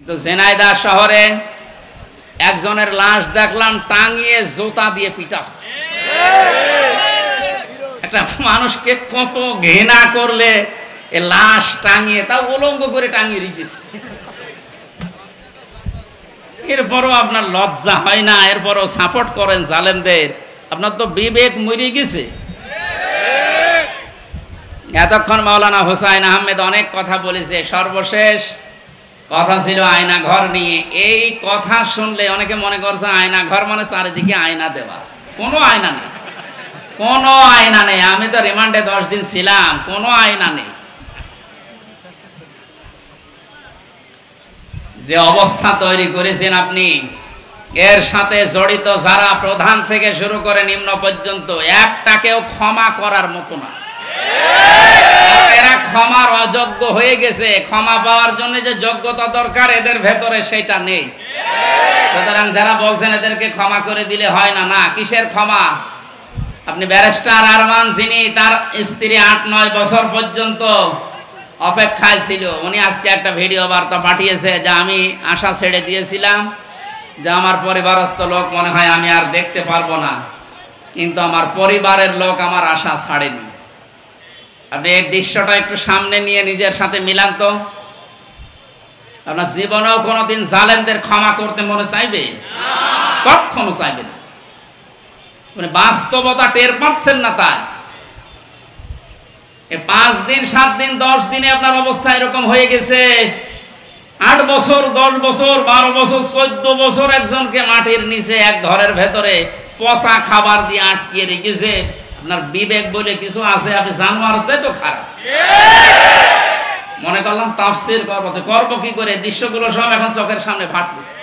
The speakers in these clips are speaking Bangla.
তো ঝিনাইদহ শহরে একজনের লাশ দেখলাম টাঙিয়ে জুতা দিয়ে পিটাচ্ছে। একটা মানুষকে কত ঘৃণা করলে এ লাশ টাঙিয়ে, তা উলঙ্গ করে টাঙিয়ে রেখেছে। এরপরও আপনার লজ্জা হয় না? এরপরও সাপোর্ট করেন জালেমদের। আপনার তো বিবেক মরে গেছে। এতক্ষণ মাওলানা হুসাইন আহমেদ অনেক কথা বলেছে, সর্বশেষ কথা ছিল আয়না ঘর নিয়ে। এই কথা শুনলে অনেকে মনে করছে আয়না ঘর মানে চারিদিকে আয়না দেওয়া। কোনো আয়না নেই, কোনো আয়না নেই। আমি তো রিমান্ডে 10 দিন ছিলাম, কোনো আয়না নেই। যে অবস্থা তৈরি করেছেন আপনি, এর সাথে জড়িত যারা প্রধান থেকে শুরু করে নিম্ন পর্যন্ত, একটাকেও ক্ষমা করার মতো না। এরা ক্ষমার অযোগ্য হয়ে গেছে। ক্ষমা পাওয়ার জন্য যে যোগ্যতা দরকার এদের ভেতরে সেটা নেই। সুতরাং যারা বলছেন এদেরকে ক্ষমা করে দিলে হয় না, না, কিসের ক্ষমা? আপনি ব্যারিস্টার আরমান, যিনি তার স্ত্রী 8-9 বছর পর্যন্ত অপেক্ষায় ছিল, উনি আজকে একটা ভিডিও বার্তা পাঠিয়েছে যে আমি আশা ছেড়ে দিয়েছিলাম যে আমার পরিবারস্থ লোক মনে হয় আমি আর দেখতে পারবো না, কিন্তু আমার পরিবারের লোক আমার আশা ছাড়েনি। আপনি এই দৃশ্যটা একটু সামনে নিয়ে নিজের সাথে মিলান তো। আপনার জীবনেও কোনোদিন জালেমদের ক্ষমা করতে মনে চাইবে? কখনো চাইবে না। মানে বাস্তবতা টের পাচ্ছেন না তাই। 5 দিন 7 দিন 10 দিনে আপনার অবস্থা এরকম হয়ে গেছে। 8 বছর 10 বছর 12 বছর 14 বছর একজনকে মাটির নিচে এক ঘরের ভেতরে পচা খাবার দিয়ে আটকিয়ে রেখেছে। আপনার বিবেক বলে কিছু আছে? আপনি জানোয়ার চাই তো খারাপ। মনে করলাম তাফসীর করবো কি করে? দৃশ্যগুলো সব এখন চোখের সামনে ভাসতেছে।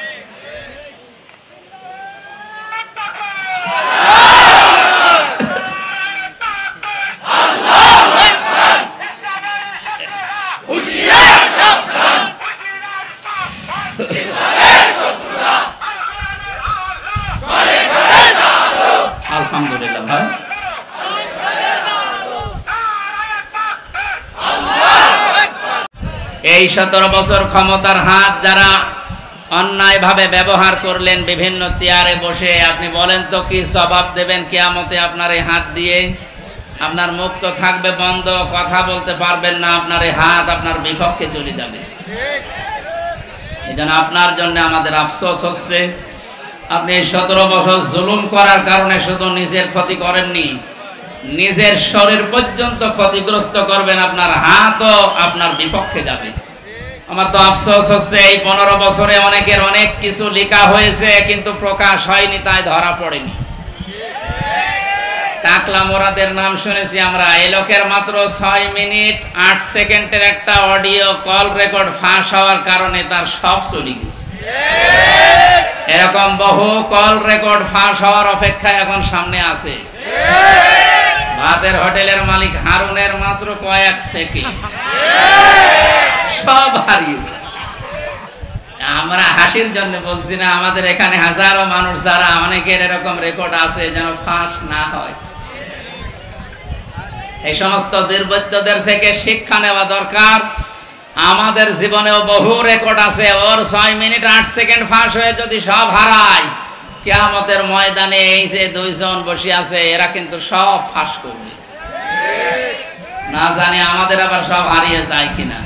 আলহামদুলিল্লাহ ভাই, এই 17 বছর ক্ষমতার হাত যারা অন্যায়ভাবে ব্যবহার করলেন বিভিন্ন চেয়ারে বসে, আপনি বলেন তো কি জবাব দেবেন কিয়ামতে আপনার এই হাত দিয়ে? আপনার মুখ তো থাকবে বন্ধ, কথা বলতে পারবেন না, আপনার এই হাত আপনার বিপক্ষে চলে যাবে। এই জন্য আপনার জন্য আমাদের আফসোস হচ্ছে, আপনি 17 বছর জুলুম করার কারণে শুধু নিজের ক্ষতি করেননি, নিজের শরীর পর্যন্ত ক্ষতিগ্রস্ত করবেন, আপনার হাতও আপনার বিপক্ষে যাবে। আমার তো আফসোস হচ্ছে এই 15 বছরে অনেকের অনেক কিছু লেখা হয়েছে কিন্তু প্রকাশ হয়নি, তাই ধরা পড়েনি। টাকলা মোরাদের নাম শুনেছি আমরা। এই লোকের মাত্র 6 মিনিট 8 সেকেন্ডের একটা অডিও কল রেকর্ড ফাঁস হওয়ার কারণে তার সব চলে গেছে। এরকম বহু কল রেকর্ড ফাঁস হওয়ার অপেক্ষায় এখন সামনে আছে। ভাতের হোটেলের মালিক হারুনের মাত্র কয়েক সেকেন্ড, সব হারিয়েছে। আমরা হাসির জন্য বলছি না, আমাদের এখানে হাজারো মানুষ যারা অনেকের এরকম রেকর্ড আছে, যেন ফাঁস না হয়। এই সমস্ত দুর্বৃত্তদের থেকে শিক্ষা নেওয়া দরকার। আমাদের জীবনেও বহু রেকর্ড আছে। ওর 6 মিনিট 8 সেকেন্ড ফাঁস হয়ে যদি সব হারায়, কিয়ামতের ময়দানে এই যে 2 জন বসে আছে এরা কিন্তু সব ফাঁস করবে। না জানি আমাদের আবার সব হারিয়ে যায় কিনা।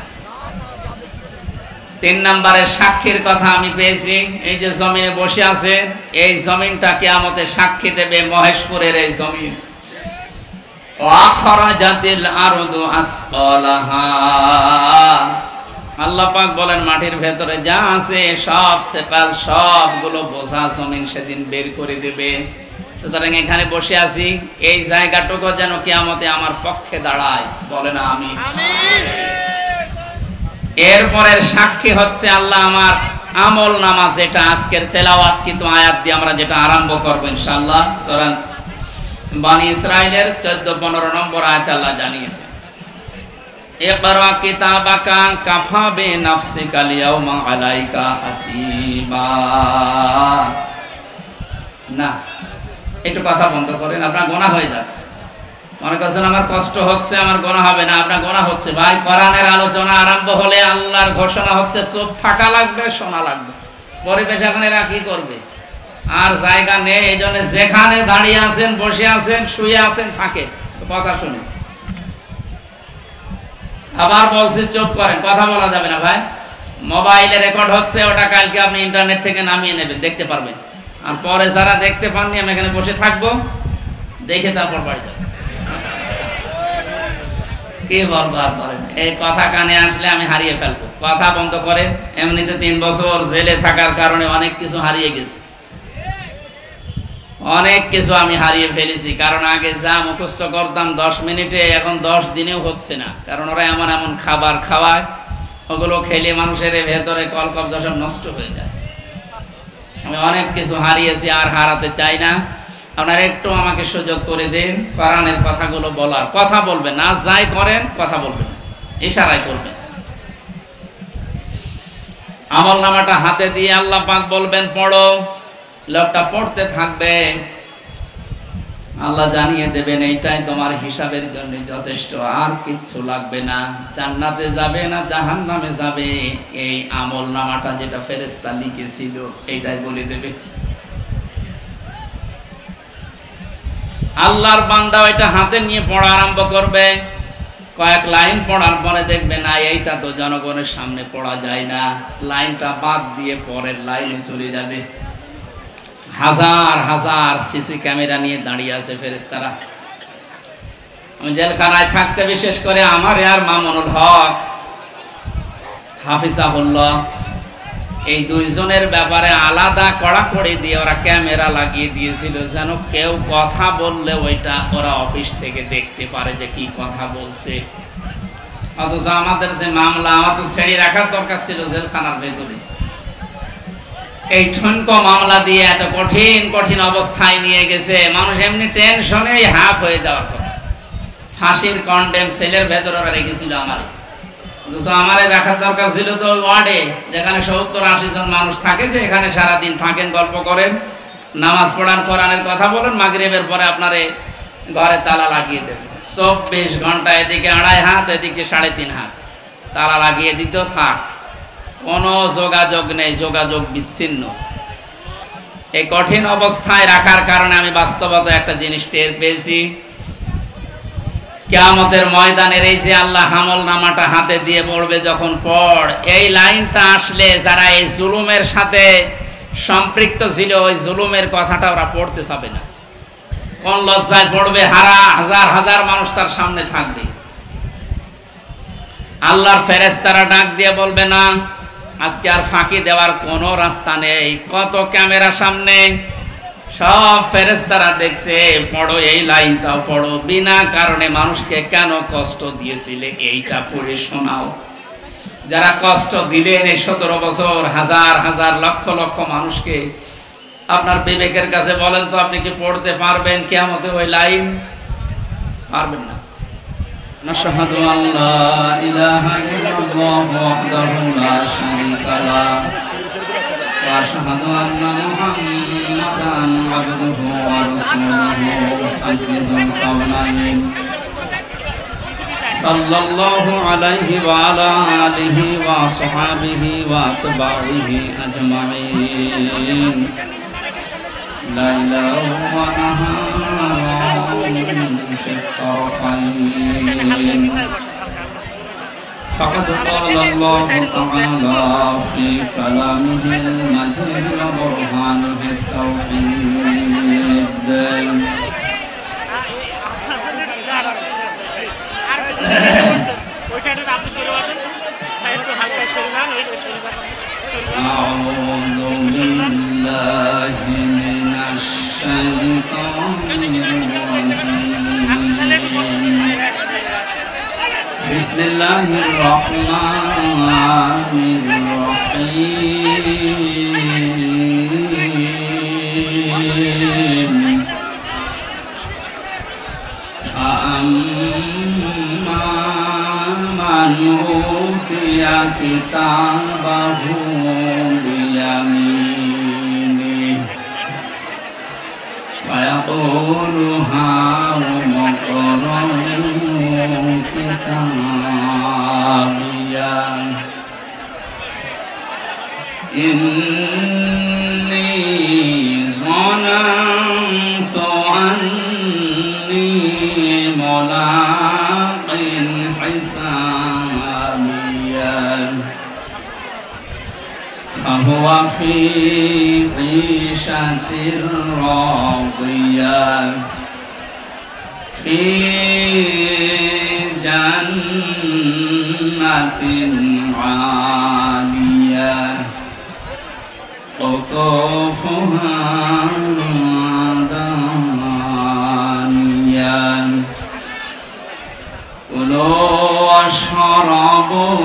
3 নম্বরের সাক্ষীর কথা আমি পেয়েছি। এই যে জমিনে বসে আছে, এই জমিনটা কিয়ামতে সাক্ষী দেবে, মহেশপুরের এই জমিন। আখরাজাতিল আরদু আসফালাহা, আল্লাহ পাক বলেন মাটির ভেতরে যা আছে সব সেপাল, সবগুলো বোঝা জমিন সেদিন বের করে দেবে। সুতরাং এখানে বসে আছি, এই জায়গাটুকু যেন কিয়ামতে আমার পক্ষে দাঁড়ায়, বলেন আমিন। এরপরের সাক্ষী হচ্ছে আল্লাহ আমার আমল নামা, যেটা আজকের তেলাওয়াত কিন্তু আয়াত দিয়ে আমরা যেটা আরম্ভ করবো ইনশাআল্লাহ। সূরা বনী ইসরাঈলের 14-15 নম্বর আয়াত আল্লাহ জানিয়েছে, ইকরা কিতাবাকা কাফা বিনাফসিকা আল-ইয়াওমা আলাইকা হাসিবা। না, একটু কথা বন্ধ করেন, আপনার গোনা হয়ে যাচ্ছে। মনে করছেন আমার কষ্ট হচ্ছে, আমার গোনা হবে না, আপনার গোনা হচ্ছে। ভাই, কোরআনের আলোচনা আরম্ভ হলে আল্লাহর ঘোষণা হচ্ছে চুপ থাকা লাগবে, শোনা লাগবে। পরিবেশ এখন এরা কি করবে? আর জায়গা নেই, এই জন্য যেখানে দাঁড়িয়ে আছেন, বসে আছেন, শুয়ে আছেন, থাকে কথা শুনে। আবার বলছে চুপ করেন, কথা বলা যাবে না। ভাই, মোবাইলে রেকর্ড হচ্ছে, ওটা কালকে আপনি ইন্টারনেট থেকে নামিয়ে নেবেন, দেখতে পারবেন। আর পরে যারা দেখতে পাননি, আমি এখানে বসে থাকবো, দেখে তারপর বাড়ি যাবো। কি বলবো আর বলেন, এই কথা কানে আসলে আমি হারিয়ে ফেলবো। কথা বন্ধ করেন। এমনিতে 3 বছর জেলে থাকার কারণে অনেক কিছু হারিয়ে গেছে, অনেক কিছু আমি হারিয়ে ফেলেছি। কারণ আগে যা মুখস্থ করতাম 10 মিনিটে, এখন 10 দিনেও হচ্ছে না। কারণ ওরা এমন এমন খাবার খাওয়ায়, ওগুলো খেলে মানুষের ভেতরে কলকব্জা সব নষ্ট হয়ে যায়। আমি অনেক কিছু হারিয়েছি, আর হারাতে চাই না। আপনারা একটু আমাকে সুযোগ করে দিন কোরআনের কথাগুলো বলার। কথা বলবেন না, যাই করেন কথা বলবেন, ইশারায় করবেন। আমলনামাটা হাতে দিয়ে আল্লাহ পাক বলবেন পড়ো, লোকটা পড়তে থাকবে, আল্লাহ জানিয়ে দেবেন এইটাই তোমার হিসাবের জন্য যথেষ্ট, আর কিচ্ছু লাগবে না। জান্নাতে যাবে না জাহান্নামে যাবে, এই আমলনামাটা যেটা ফেরেশতা লিখেছিল এইটাই বলে দেবে। আল্লাহর বান্দা এটা হাতে নিয়ে পড়া আরম্ভ করবে। কয়েক লাইন পড়ার পরে দেখবে না, এইটা তো জনগণের সামনে পড়া যায় না, লাইনটা বাদ দিয়ে পরের লাইনে চলে যাবে। হাজার হাজার সিসি ক্যামেরা নিয়ে দাঁড়িয়ে আছে ফেরেশতারা। আমি জেলখানায় থাকতে বিশেষ করে আমার আর মামুনুল হক হাফিজাহুল্লাহ, এই 2 জনের ব্যাপারে আলাদা কড়াকড়ি দিয়ে ওরা ক্যামেরা লাগিয়ে দিয়েছিল, যেন কেউ কথা বললে ওইটা ওরা অফিস থেকে দেখতে পারে যে কি কথা বলছে। অথচ আমাদের যে মামলা, আমার তো ছেড়ে রাখার দরকার ছিল জেলখানার ভেতরে। এই ঠনকো মামলা দিয়ে এত কঠিন কঠিন অবস্থায় নিয়ে গেছে, মানুষ এমনি টেনশনেই হাফ হয়ে যাওয়ার কথা। ফাঁসির কন্ডেম সেলের ভেতরে ওরা রেখেছিল আমারে। আমারে রাখার দরকার ছিল তো ওয়ার্ডে, যেখানে 70-80 জন মানুষ থাকে, যে এখানে সারাদিন থাকেন, গল্প করেন, নামাজ পড়ান, কোরআনের কথা বলেন, মাগরিবের পরে আপনারে ঘরে তালা লাগিয়ে দেবে। 24 ঘন্টা এদিকে 2.5 হাত, এদিকে 3.5 হাত তালা লাগিয়ে দিত, থাক, কোনো যোগাযোগ নেই, যোগাযোগ বিচ্ছিন্ন। এই কঠিন অবস্থায় রাখার কারণে আমি বাস্তবতা একটা জিনিস টের পেয়েছি। কিয়ামতের ময়দানের এই যে আল্লাহ আমলনামাটা হাতে দিয়ে পড়বে, যখন পড় এই লাইনটা আসলে যারা এই জুলুমের সাথে সম্পৃক্ত ছিল, ওই জুলুমের কথাটা ওরা পড়তে চাবে না। কোন লজ্জায় পড়বে, হাজার হাজার মানুষ তার সামনে থাকবে। আল্লাহর ফেরেশতারা ডাক দিয়ে বলবে না, আজকে আর ফাঁকি দেওয়ার কোনো রাস্তা নেই। কত ক্যামেরা সামনে, সব ফেরেশতারা দেখছে, পড়ো এই লাইনটাও পড়ো, বিনা কারণে মানুষকে কেন কষ্ট দিয়েছিলে এইটা পড়ে শোনাও। যারা কষ্ট দিলেন এই 17 বছর, হাজার হাজার লক্ষ লক্ষ মানুষকে, আপনার বিবেকের কাছে বলেন তো, আপনি কি পড়তে পারবেন কিয়ামতে ওই লাইন? পারবেন না। নাশহাদু আল্লা ইলাহা ইল্লাল্লাহু ওয়াহদাহু লা শারীকা লাহু ওয়া আশহাদু আন্না মুহাম্মাদান আবদুহু ওয়া রাসূলুহু সাইয়্যিদুল কাওনাইন সাল্লাল্লাহু আলাইহি ওয়া আলা আলিহি ওয়া আসহাবিহি ওয়া আতবাইহি আজমাইন। লা ইলাহা فقد قال الله تعالى في كلامه المجيد وبرهانه التوحيد. أعوذ بالله من الشيطان الرجيم. بسم الله الرحمن الرحيم. أما من أوتي كتابه بيمينه فيقول هاؤم اقرءوا إني ظننت أني ملاق حسابيا فهو في عيشة راضية في جنة عالية قطوفها دانية كلوا واشربوا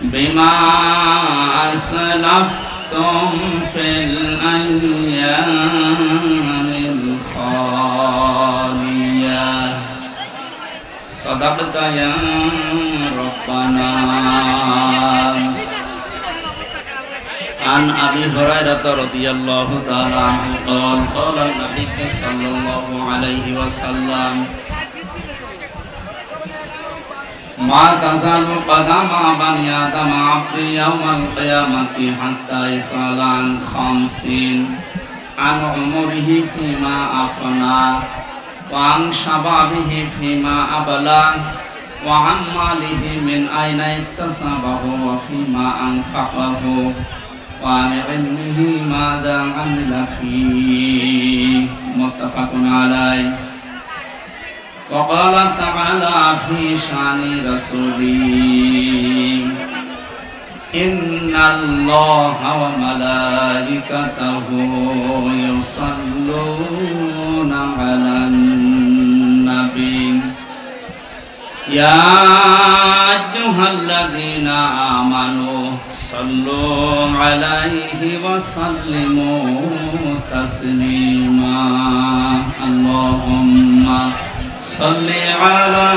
بما أسلفتم في الأيام الخالية صدقت يا ربنا. عن أبي هريرة رضي الله تعالى عنه قال قال النبي صلى الله عليه وسلم ما تزال قدم بني آدم عبد يوم القيامة حتى يسأل عن 50 عن عمره فيما أفنى وعن شبابه فيما أبلى وعن ماله من أين اكتسبه وفيما أنفقه وعن علمه ماذا عمل فيه متفق عليه. وقال تعالى في شان رسوله إن الله وملائكته يصلون على النبي يا أيها الذين آمنوا صلوا عليه وسلموا تسليما اللهم صل على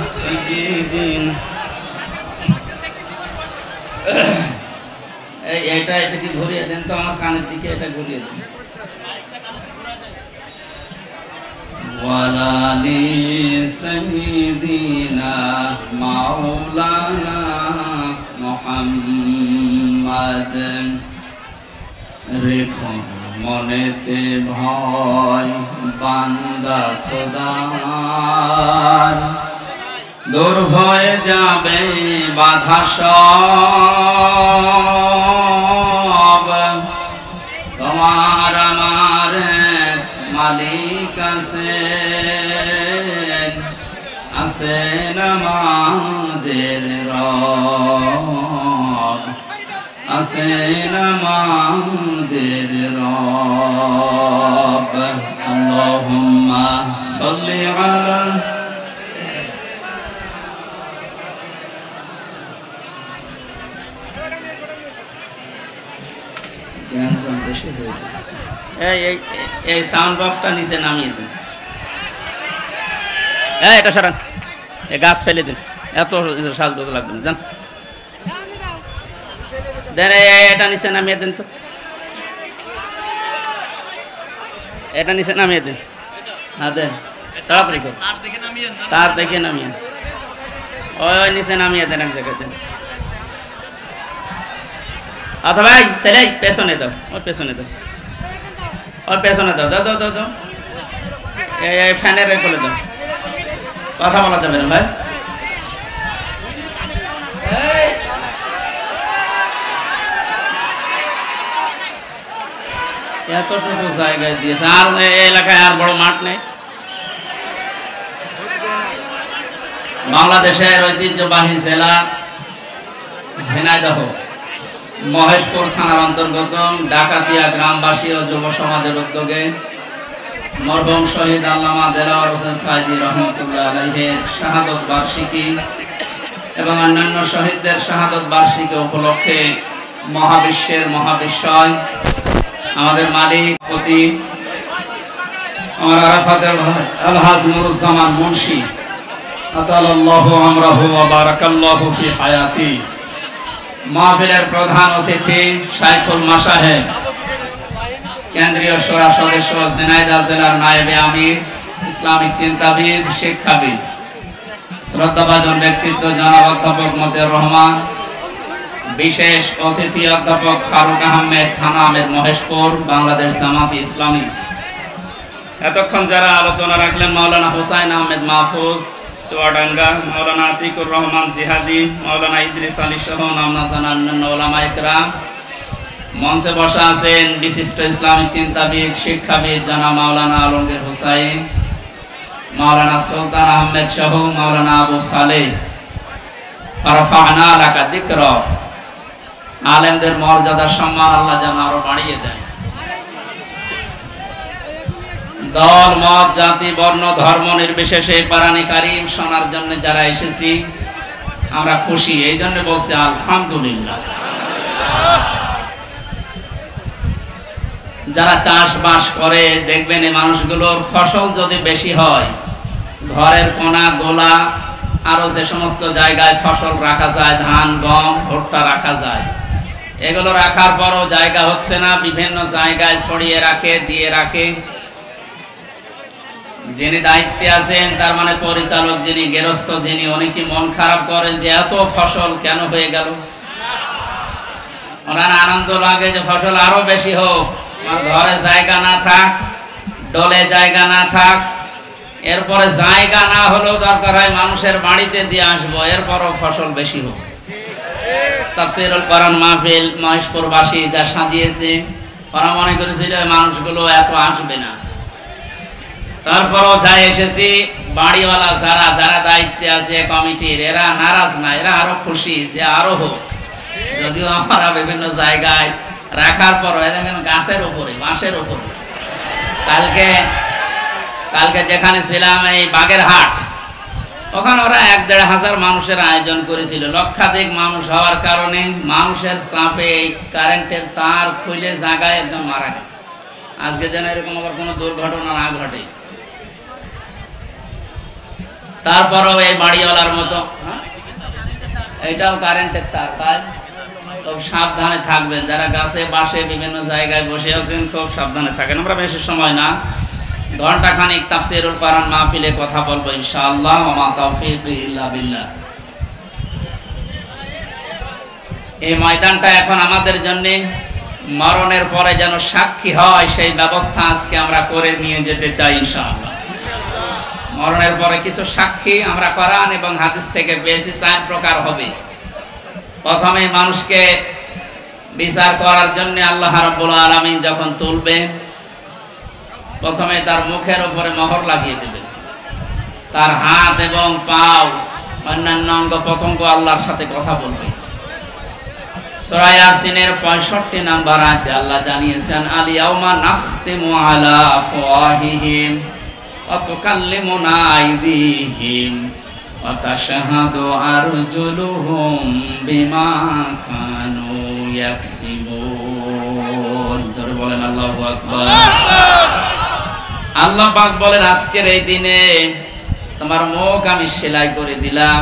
سيدنا এটা কি ঘুরিয়ে দেন তো আমার কানের দিকে এটা ঘুরিয়ে দেন ওয়ালালি সাইয়্যিদিনা মাওলানা মুহাম্মদ রেখো মনেতে ভয় বান্দা খোদার দূর হয়ে যাবে বাধা সব তোমার আমার মালিক আছেন আমাদের রব আছেন আমাদের রব আল্লাহুম্মা সাল্লি আলা এই সাউন্ড বক্সটা নিচে নামিয়ে দিন এটা সরান এই গাছ ফেলে দিন এত সাজগোজ লাগবে না জান দেন এটা নিচে নামিয়ে দিন তো এটা নিচে নামিয়ে দিন হ্যাঁ দেন তাড়াতাড়ি করে তার দেখে নামিয়ে ওই নিচে নামিয়ে দেন এক জায়গায় দেন আচ্ছা ভাই সেলাই পেছনে দাও ওর পেছনে দাও ওর পেছনে দাও দাও দাও দাও দাও এই ফ্যানের কোলে দাও কথা বলা যাবে না ভাই এতটুকু জায়গায় দিয়েছে আর এলাকায় আর বড় মাঠ নেই বাংলাদেশের ঐতিহ্যবাহী জেলা ঝিনাইদহ মহেশপুর থানার অন্তর্গত ডাকাতিয়া গ্রামবাসী ও যুব সমাজের উদ্যোগে মরহুম শহীদ আল্লামা দেলাওয়ার হোসেন সাইদি রহমতুল্লাহ আলাইহির শাহাদত বার্ষিকী এবং অন্যান্য শহীদদের শাহাদত বার্ষিকী উপলক্ষে মহাবিশ্বের মহাবিশ্বয় আমাদের মালিক প্রতি আমার আরাফাতের আলহাজ নুরুজ্জামান মুন্সি আতালাল্লাহু আমরাহু ওয়া বারাকাল্লাহু ফি হায়াতি মাহফিলের প্রধান অতিথি শাইখুল মাশায়েখ কেন্দ্রীয় শোরা সদস্য, ঝিনাইদহ জেলার নায়েবে আমির, ইসলামিক চিন্তাবিদ, শিক্ষাবিদ, শ্রদ্ধাভাজন ব্যক্তিত্ব জনাব অধ্যাপক মতিউর রহমান, বিশেষ অতিথি অধ্যাপক ফারুক আহমেদ, থানা আহমেদ, মহেশপুর, বাংলাদেশ জামাত ইসলামী। এতক্ষণ যারা আলোচনা রাখলেন মাওলানা হুসাইন আহমেদ মাহফুজ চুয়াডাঙ্গা, মাওলানা আতিকুর রহমান জিহাদি, মাওলানা ইদ্রিস আলী সহ নামনা জানান ওলামায়ে কেরাম। মঞ্চে বসা আছেন বিশিষ্ট ইসলামী চিন্তাবিদ, শিক্ষাবিদ জনাব মাওলানা আলমগীর হুসাইন, মাওলানা সুলতান আহমেদ সহ মাওলানা আবু সালেহ। রাফা'না লাকা যিকরা, আলেমদের মর্যাদা সম্মান আল্লাহ যেন আরো বাড়িয়ে দেয়। দল মত জাতি বর্ণ ধর্ম নির্বিশেষে কোরআনে কারীম শোনার জন্য যারা এসেছি আমরা খুশি, এই জন্য বলছি আলহামদুলিল্লাহ। যারা চাষবাস করে দেখবেন এই মানুষগুলোর ফসল যদি বেশি হয়, ঘরের কোনা গোলা আরো যে সমস্ত জায়গায় ফসল রাখা যায়, ধান গম ভুট্টা রাখা যায়, এগুলো রাখার পরও জায়গা হচ্ছে না, বিভিন্ন জায়গায় ছড়িয়ে রাখে, দিয়ে রাখে। যিনি দায়িত্বে আছেন, তার মানে পরিচালক যিনি, গেরস্থ যিনি, উনি কি মন খারাপ করেন যে এত ফসল কেন হয়ে গেল? ওনার আনন্দ লাগে যে ফসল আরো বেশি হোক, ঘরে জায়গা না থাক, ডলে জায়গা না থাক, এরপরে জায়গা না হলেও দরকার হয় মানুষের বাড়িতে দিয়ে আসবো, এরপরও ফসল বেশি হোক। তাফসীরুল কোরআন মাহফিল মহেশপুরবাসী যা সাজিয়েছে, ওরা মনে করেছিল মানুষগুলো এত আসবে না, তারপরও যাই এসেছি, বাড়িওয়ালা যারা যারা দায়িত্বে আছে কমিটির, এরা নারাজ না, এরা আরো খুশি যে আরো হোক। যদিও আমরা বিভিন্ন জায়গায় রাখার পর দেখেন গাছের উপরে, বাঁশের উপরে। কালকে যেখানে ছিলাম এই বাগেরহাট, ওখানে ওরা ১-১.৫ মানুষের আয়োজন করেছিল। লক্ষাধিক মানুষ হওয়ার কারণে মানুষের চাপে কারেন্টের তার খুলে জায়গায় একদম মারা গেছে। আজকে যেন এরকম আবার কোনো দুর্ঘটনা না ঘটে। তারপরও এই বাড়িওয়ালার মতো, এইটাও কারেন্টের তার, তাই খুব সাবধানে থাকবেন। যারা গাছে বাসে বিভিন্ন জায়গায় বসে আছেন খুব সাবধানে থাকেন। আমরা বেশি সময় না, ঘন্টাখানিক তাফসীরুল কোরআন মাহফিলে কথা বলবো ইনশাআল্লাহ। ওয়া মা তাওফীকি ইল্লা বিল্লাহ। এই ময়দানটা এখন আমাদের জন্য মরণের পরে যেন সাক্ষী হয়, সেই ব্যবস্থা আজকে আমরা করে নিয়ে যেতে চাই ইনশাআল্লাহ। মরণের পরে কিছু সাক্ষী আমরা কোরআন এবং হাদিস থেকে পেয়েছি, 4 প্রকার হবে। প্রথমে মানুষকে বিচার করার জন্য আল্লাহ রাব্বুল আলামিন যখন তুলবেন, প্রথমে তার মুখের উপরে মোহর লাগিয়ে দেবেন, তার হাত এবং পাও অন্যান্য অঙ্গ প্রত্যঙ্গ আল্লাহর সাথে কথা বলবে। সূরা ইয়াসিনের 65 নম্বর আয়াতে আল্লাহ জানিয়েছেন, আল ইয়াউমা নাখতিমু আলা আফওয়াহিহিম ওয়া তুকাল্লিমুনা আইদিহিম ওয়া তাশহাদু আরজুলুহুম বিমা কানু ইয়াকসিবুন। জোরে বলেন আল্লাহু আকবার। আল্লাহ পাক বলেন, আজকের এই দিনে তোমার মুখ আমি সেলাই করে দিলাম,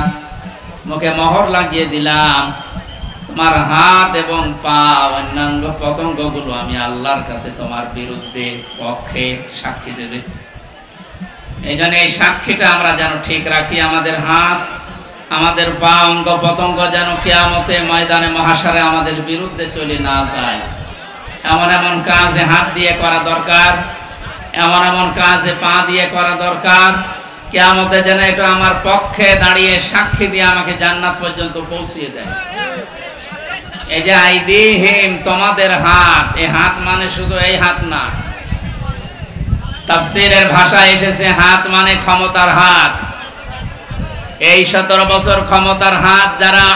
মুখে মোহর লাগিয়ে দিলাম, তোমার হাত এবং পা অন্যান্য পতঙ্গগুলো আমি আল্লাহর কাছে তোমার বিরুদ্ধে পক্ষে সাক্ষী দেবে। এই জন্য এই সাক্ষীটা আমরা যেন ঠিক রাখি। আমাদের হাত, আমাদের পা, অঙ্গ পতঙ্গ যেন কিয়ামতে ময়দানে মহাশারে আমাদের বিরুদ্ধে চলে না যায়। এমন এমন কাজে হাত দিয়ে করা দরকার, এমন এমন কাজে পা দিয়ে করা দরকার, কিয়ামতে যেন এটা আমার পক্ষে দাঁড়িয়ে সাক্ষী দিয়ে আমাকে জান্নাত পর্যন্ত পৌঁছিয়ে দেয়। এই যে আইদিহিম, তোমাদের হাত, এই হাত মানে শুধু এই হাত না, তাফসীরের ভাষায় এসেছে হাত মানে ক্ষমতার হাত। এই 17 বছর ক্ষমতার হাত যারা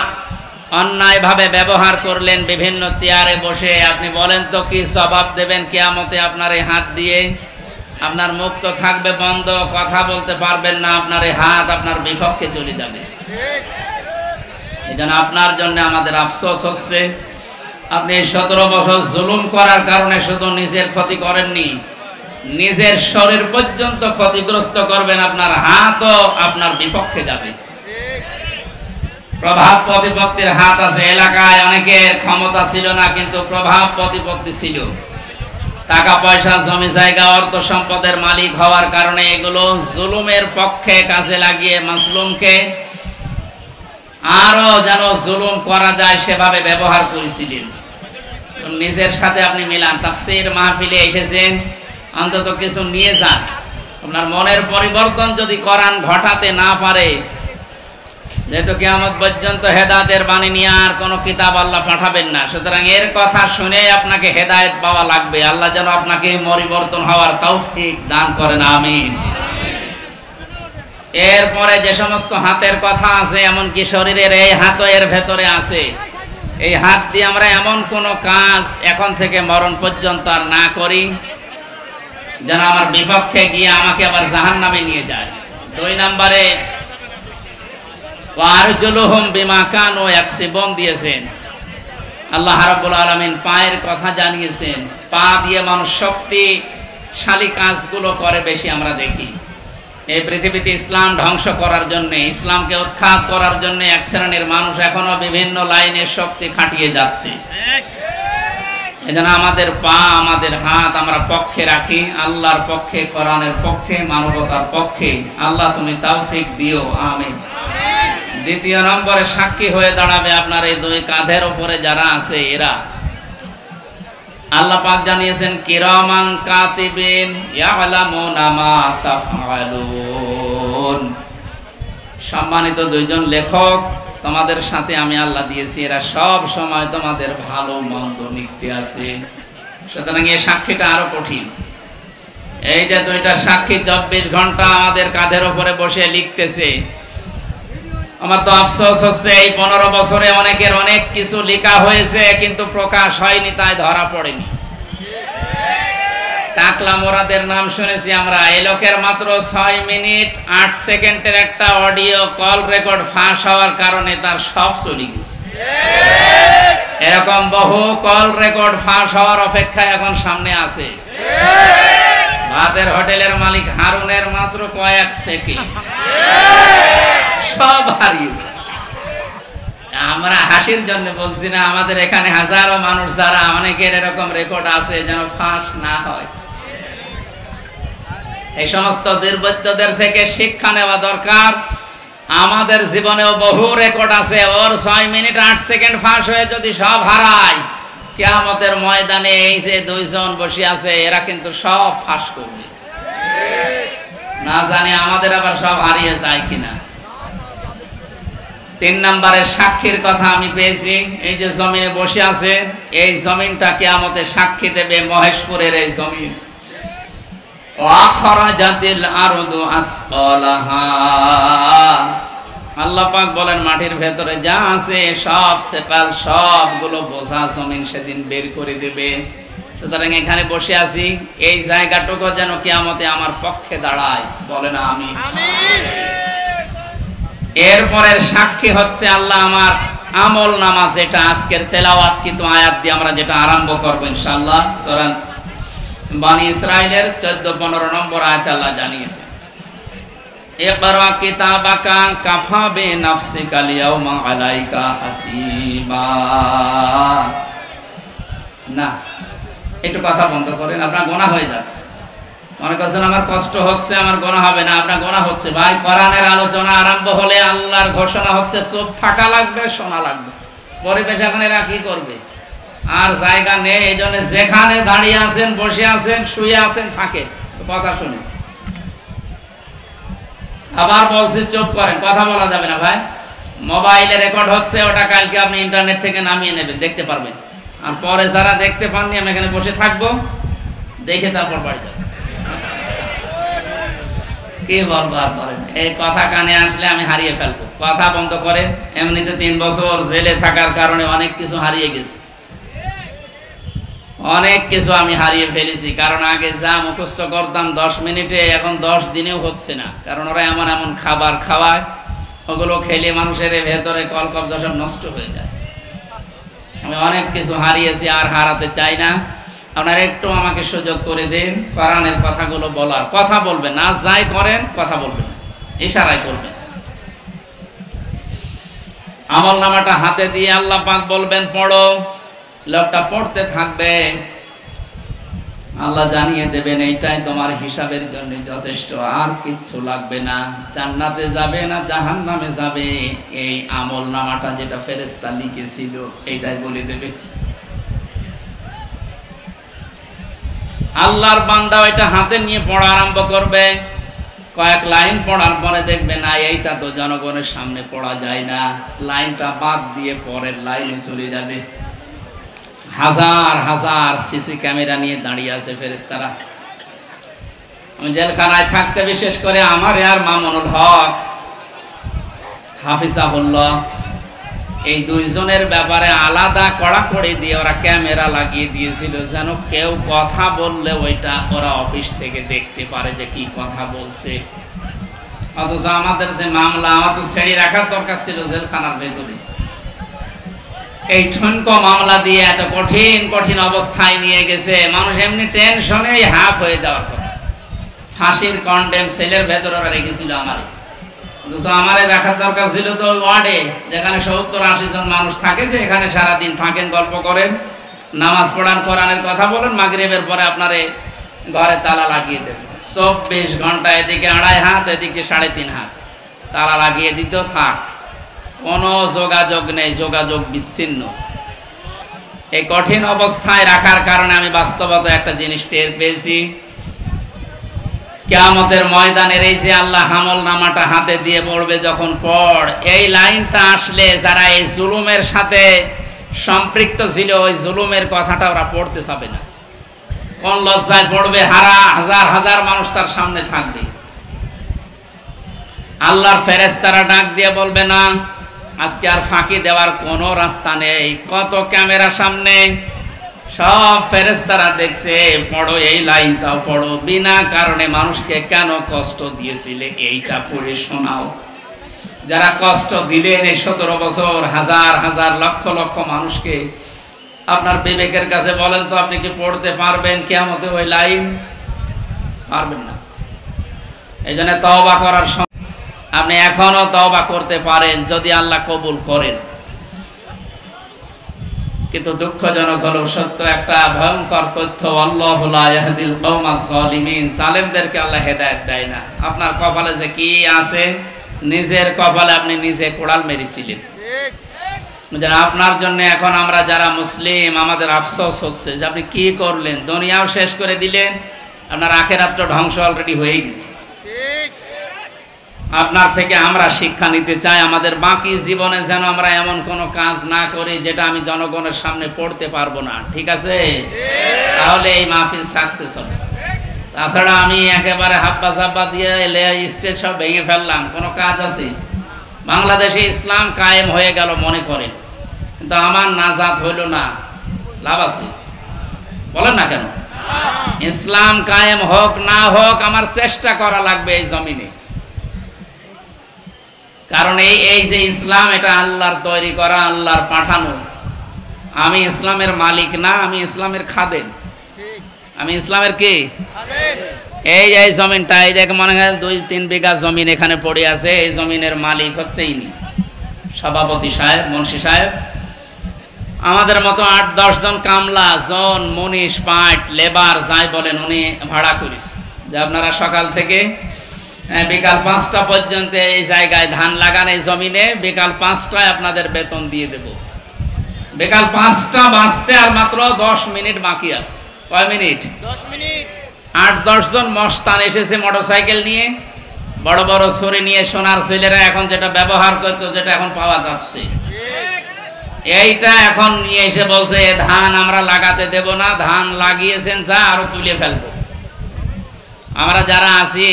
অন্যায়ভাবে ব্যবহার করলেন বিভিন্ন চেয়ারে বসে, আপনি বলেন তো কি জবাব দেবেন কিয়ামতে আপনার এই হাত দিয়ে? আপনার মুখ তো থাকবে বন্ধ, কথা বলতে পারবেন না, আপনার এই হাত আপনার বিপক্ষে চলে যাবে। এই জন্য আপনার জন্য আমাদের আফসোস হচ্ছে, আপনি 17 বছর জুলুম করার কারণে শুধু নিজের ক্ষতি করেননি, নিজের শরীর পর্যন্ত ক্ষতিগ্রস্ত করবেন, আপনার হাতও আপনার বিপক্ষে যাবে। প্রভাব প্রতিপত্তির হাত আছে। এলাকায় অনেকের ক্ষমতা ছিল না, কিন্তু প্রভাব প্রতিপত্তি ছিল। টাকা পয়সা জমি জায়গা অর্থ সম্পদের মালিক হওয়ার কারণে এগুলো জুলুমের পক্ষে কাজে লাগিয়ে মাজলুমকে আরো যেন জুলুম করা যায় সেভাবে ব্যবহার করেছিলেন। নিজের সাথে আপনি মিলান, তাফসীর মাহফিলে এসেছেন, অন্তত কিছু নিয়ে যান। আপনার মনের পরিবর্তন যদি কোরআন ঘটাতে না পারে, যেহেতু কিয়ামত পর্যন্ত হেদায়েতের বাণী নিয়ে আর কোনো কিতাব আল্লাহ পাঠাবেন না, সুতরাং এর কথা শুনে আপনাকে হেদায়েত পাওয়া লাগবে। আল্লাহ যেন আপনাকে পরিবর্তন হওয়ার তৌফিক দান করেন, আমিন। এরপরে যে সমস্ত হাতের কথা আছে, এমনকি শরীরের এই হাতও এর ভেতরে আছে। এই হাত দিয়ে আমরা এমন কোন কাজ এখন থেকে মরণ পর্যন্ত আর না করি যেন আমার বিপক্ষে গিয়ে আমাকে আবার জাহান্নামে নিয়ে যায়। 2 নম্বরে ওয়ারজুলুহুম বিমা কানু ইয়াকসিবুন দিয়েছেন। আল্লাহ রাব্বুল আলামিন পায়ের কথা জানিয়েছেন। পা দিয়ে মানুষ শক্তিশালী কাজগুলো করে বেশি আমরা দেখি। এই পৃথিবীতে ইসলাম ধ্বংস করার জন্য, ইসলামকে উৎখাত করার জন্য এক শ্রেণীর মানুষ এখনো বিভিন্ন লাইনের শক্তি খাটিয়ে যাচ্ছে। এজন্য আমাদের পা, আমাদের হাত আমরা পক্ষে রাখি, আল্লাহর পক্ষে, কোরআনের পক্ষে, মানবতার পক্ষে। আল্লাহ তুমি তৌফিক দিও, আমিন। 2 নম্বরে সাক্ষী হয়ে দাঁড়াবে আপনার এই 2 কাঁধের উপরে যারা আছে এরা। আল্লাহ পাক জানিয়েছেন কিরামান কাতিবিন ইয়ালামুনা মা তাফআলুন। সম্মানিত 2 জন লেখক তোমাদের সাথে আমি আল্লাহ দিয়েছি, এরা সব সময় তোমাদের ভালো মন্দ লিখতে আছে। সুতরাং এই সাক্ষীটা আরো কঠিন। এই যে 2টা সাক্ষী 24 ঘন্টা আমাদের কাঁধের উপরে বসে লিখতেছে। আমার তো আফসোস হচ্ছে এই 15 বছরে অনেকের অনেক কিছু লেখা হয়েছে কিন্তু প্রকাশ হয়নি, তাই ধরা পড়েনি। টাকলা মোরাদের নাম শুনেছি আমরা। এই লোকের মাত্র 6 মিনিট 8 সেকেন্ডের একটা অডিও কল রেকর্ড ফাঁস হওয়ার কারণে তার সব চলে গেছে। এরকম বহু কল রেকর্ড ফাঁস হওয়ার অপেক্ষায় এখন সামনে আছে। ভাতের হোটেলের মালিক হারুনের মাত্র কয়েক সেকেন্ড সব হারিয়েছে। আমরা হাসির জন্য বলছি না, আমাদের এখানে হাজারো মানুষ যারা অনেকের এরকম রেকর্ড আছে যেন ফাঁস না হয়। এই সমস্ত দুর্বৃত্তদের থেকে শিক্ষা নেওয়া দরকার। আমাদের জীবনেও বহু রেকর্ড আছে, ওর 6 মিনিট 8 সেকেন্ড ফাঁস হয়ে যদি সব হারায়, কিয়ামতের ময়দানে এই যে 2 জন বসে আছে এরা কিন্তু সব ফাঁস করবে। না জানি আমাদের আবার সব হারিয়ে যায় কিনা। 3 নম্বরের সাক্ষীর কথা আমি পেয়েছি। এই যে জমিনে বসে আছে, এই জমিনটা কিয়ামতে সাক্ষী দেবে, মহেশপুরের এই জমিন। ওয়াখরাজাতিল আরদু আসফালাহা। আল্লাহ পাক বলেন মাটির ভেতরে যা আছে সব সেপাল, সবগুলো বোঝা জমিন সেদিন বের করে দেবে। সুতরাং এখানে বসে আছি, এই জায়গাটুকু যেন কিয়ামতে আমার পক্ষে দাঁড়ায়, বলেন আমিন। এরপরের সাক্ষী হচ্ছে আল্লাহ আমার আমল নামা, যেটা আজকের তেলাওয়াত কিন্তু আয়াত দিয়ে আমরা যেটা আরম্ভ করব ইনশাআল্লাহ। সূরা বনী ইসরাইলের 14-15 নম্বর আয়াতে আল্লাহ জানিয়েছেন, ইকরা কিতাবাকা কাফা বিনাফসিকা আল-ইয়াওমা আলাইকা হাসিবা। না, একটু কথা বন্ধ করেন, আপনার গোনা হয়ে যাচ্ছে। মনে করছেন আমার কষ্ট হচ্ছে, আমার গোনা হবে না, আপনার গোনা হচ্ছে। ভাই, কোরআনের আলোচনা আরম্ভ হলে আল্লাহর ঘোষণা হচ্ছে চুপ থাকা লাগবে, শোনা লাগবে। পরিবেশ এখন এরা কি করবে? আর জায়গা নেই, এই জন্য যেখানে দাঁড়িয়ে আছেন, বসে আছেন, শুয়ে আছেন, থাকে কথা শুনে। আবার বলছি চুপ করেন, কথা বলা যাবে না। ভাই, মোবাইলে রেকর্ড হচ্ছে, ওটা কালকে আপনি ইন্টারনেট থেকে নামিয়ে নেবেন, দেখতে পারবেন। আর পরে যারা দেখতে পাননি, আমি এখানে বসে থাকবো, দেখে তারপর বাড়ি যাবো। কি বলবো আর বলেন? এই কথা কানে আসলে আমি হারিয়ে ফেলবো। কথা বন্ধ করেন। এমনিতে 3 বছর জেলে থাকার কারণে অনেক কিছু হারিয়ে গেছে, অনেক কিছু আমি হারিয়ে ফেলেছি। কারণ আগে যা মুখস্থ করতাম 10 মিনিটে, এখন 10 দিনেও হচ্ছে না। কারণ ওরা এমন এমন খাবার খাওয়ায়, ওগুলো খেলে মানুষের ভেতরে কলকব্জা সব নষ্ট হয়ে যায়। আমি অনেক কিছু হারিয়েছি, আর হারাতে চাই না। আপনারা একটু আমাকে সুযোগ করে দিন কোরআনের কথাগুলো বলার। কথা বলবেন না, যাই করেন কথা বলবেন, ইশারায় করবেন। আমল নামাটা হাতে দিয়ে আল্লাহ পাক বলবেন পড়ো। লোকটা পড়তে থাকবে। আল্লাহ জানিয়ে দেবেন এইটাই তোমার হিসাবের জন্য যথেষ্ট, আর কিচ্ছু লাগবে না। জান্নাতে যাবে না জাহান্নামে যাবে, এই আমল নামাটা যেটা ফেরেশতা লিখেছিল এইটাই বলে দেবে। আল্লাহর বান্দা ওইটা হাতে নিয়ে পড়া আরম্ভ করবে। কয়েক লাইন পড়ার পরে দেখবে না এইটা তো জনগণের সামনে পড়া যায় না, লাইনটা বাদ দিয়ে পরের লাইনে চলে যাবে। হাজার হাজার সিসি ক্যামেরা নিয়ে দাঁড়িয়ে আছে ফেরেশতারা। আমি জেলখানায় থাকতে বিশেষ করে আমার আর মামুনুল হক হাফিজাহুল্লাহ, এই দুইজনের ব্যাপারে আলাদা কড়াকড়ি দিয়ে ওরা ক্যামেরা লাগিয়ে দিয়েছিল, যেন কেউ কথা বললে ওইটা ওরা অফিস থেকে দেখতে পারে যে কি কথা বলছে। অথচ আমাদের যে মামলা, আমার তো ছেড়ে রাখার দরকার ছিল জেলখানার ভেতরে। এই ঠনকো মামলা দিয়ে এত কঠিন কঠিন অবস্থায় নিয়ে গেছে, মানুষ এমনি টেনশনেই হাফ হয়ে যাওয়ার কথা। ফাঁসির কন্ডেম সেলের ভেতরে ওরা রেখেছিল আমারে, অথচ আমারে রাখার দরকার ছিল তো ওয়ার্ডে, যেখানে 70-80 জন মানুষ থাকে, যে এখানে সারাদিন থাকেন, গল্প করেন, নামাজ পড়ান, কোরআনের কথা বলেন, মাগরিবের পরে আপনারে ঘরে তালা লাগিয়ে দেবেন। 24 ঘন্টা এদিকে 2.5 হাত, এদিকে 3.5 হাত তালা লাগিয়ে দিত, থাক, কোনো যোগাযোগ নেই, যোগাযোগ বিচ্ছিন্ন। এই কঠিন অবস্থায় রাখার কারণে আমি বাস্তবতা একটা জিনিস টের পেয়েছি। কিয়ামতের ময়দানের এই যে আল্লাহ আমল নামাটা হাতে দিয়ে পড়বে, যখন পড় এই লাইনটা আসলে যারা এই জুলুমের সাথে সম্পৃক্ত ছিল, ওই জুলুমের কথাটা ওরা পড়তে চাবে না। কোন লজ্জায় পড়বে, হাজার হাজার মানুষ তার সামনে থাকবে। আল্লাহর ফেরেশতারা ডাক দিয়ে বলবে, না আজকে আর ফাঁকি দেওয়ার কোনো রাস্তা নেই, কত ক্যামেরা সামনে, সব ফেরেশতারা দেখছে, পড়ো এই লাইনটাও পড়ো, বিনা কারণে মানুষকে কেন কষ্ট দিয়েছিলে এইটা পড়ে শোনাও। যারা কষ্ট দিলেন এই 17 বছর, হাজার হাজার লক্ষ লক্ষ মানুষকে, আপনার বিবেকের কাছে বলেন তো, আপনি কি পড়তে পারবেন কিয়ামতে ওই লাইন? পারবেন না। এই জন্য তওবা করার সময় আপনি এখনো তওবা করতে পারেন যদি আল্লাহ কবুল করেন। কিন্তু দুঃখজনক হলো সত্য একটা ভয়ঙ্কর তথ্য, আল্লাহু লা ইয়াহদিল কওমাজ জালিমিন, জালেমদেরকে আল্লাহ হেদায়েত দেয় না। আপনার কপালে যে কি আছে, নিজের কপালে আপনি নিজে কোড়াল মেরেছিলেন। আপনার জন্য এখন আমরা যারা মুসলিম, আমাদের আফসোস হচ্ছে যে আপনি কি করলেন, দুনিয়াও শেষ করে দিলেন, আপনার আখিরাতটা ধ্বংস অলরেডি হয়ে গেছে। আপনার থেকে আমরা শিক্ষা নিতে চাই, আমাদের বাকি জীবনে যেন আমরা এমন কোনো কাজ না করি যেটা আমি জনগণের সামনে পড়তে পারবো না, ঠিক আছে? তাহলে এই মাহফিল সাকসেস হবে। তাছাড়া আমি একেবারে হাব্বা জাব্বা দিয়ে স্টেজ সব ভেঙে ফেললাম, কোনো কাজ আছে? বাংলাদেশে ইসলাম কায়েম হয়ে গেল মনে করেন, কিন্তু আমার নাজাত হইল না, লাভ আছে? বলেন না কেন? ইসলাম কায়েম হোক না হোক আমার চেষ্টা করা লাগবে এই জমিনে। কারণ এই যে ইসলাম, এটা আল্লাহর তৈরি করা, আল্লাহর পাঠানো। আমি ইসলামের মালিক না, আমি ইসলামের খাদেম। আমি ইসলামের কি? এই যে জমিনটা, এই যে মনে হয় 2-3 বিঘা জমিন এখানে পড়ে আছে, এই জমিনের মালিক হচ্ছে ইনি, সভাপতি সাহেব, মুন্সি সাহেব। আমাদের মতো 8-10 জন কামলা, জন, মনীষ, পাট, লেবার যাই বলেন, উনি ভাড়া করিস যে আপনারা সকাল থেকে বিকাল 5টা পর্যন্ত এই জায়গায় ধান লাগান, এই জমিনে বিকাল 5টায় আপনাদের বেতন দিয়ে দেব। বিকাল 5টা বাজতে আর মাত্র 10 মিনিট বাকি আছে। কয় মিনিট? 10 মিনিট। 8-10 জন মস্তান এসেছে মোটরসাইকেল নিয়ে, বড় বড় ছড়ি নিয়ে, সোনার ছেলেরা এখন যেটা ব্যবহার করতো, যেটা এখন পাওয়া যাচ্ছে, এইটা এখন নিয়ে এসে বলছে ধান আমরা লাগাতে দেব না, ধান লাগিয়েছেন যা আরো তুলে ফেলবো। আমরা যারা আছি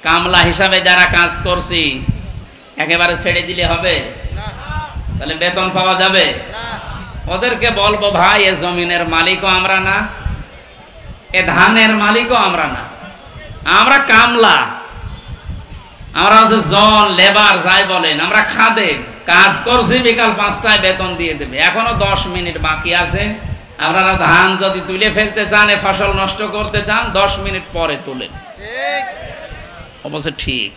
কামলা হিসাবে যারা কাজ করছি, একেবারে ছেড়ে দিলে হবে? তাহলে বেতন পাওয়া যাবে? ওদেরকে বলবো, ভাই এ জমিনের মালিকও আমরা না, এ ধানের মালিকও আমরা না, আমরা কামলা, আমরা হচ্ছে জন, লেবার যাই বলেন, আমরা খাদেম, কাজ করছি, বিকাল 5টায় বেতন দিয়ে দেবে। এখনো 10 মিনিট বাকি আছে, আপনারা ধান যদি তুলে ফেলতে চান, এ ফসল নষ্ট করতে চান, 10 মিনিট পরে তুলেন। অবশ্য ঠিক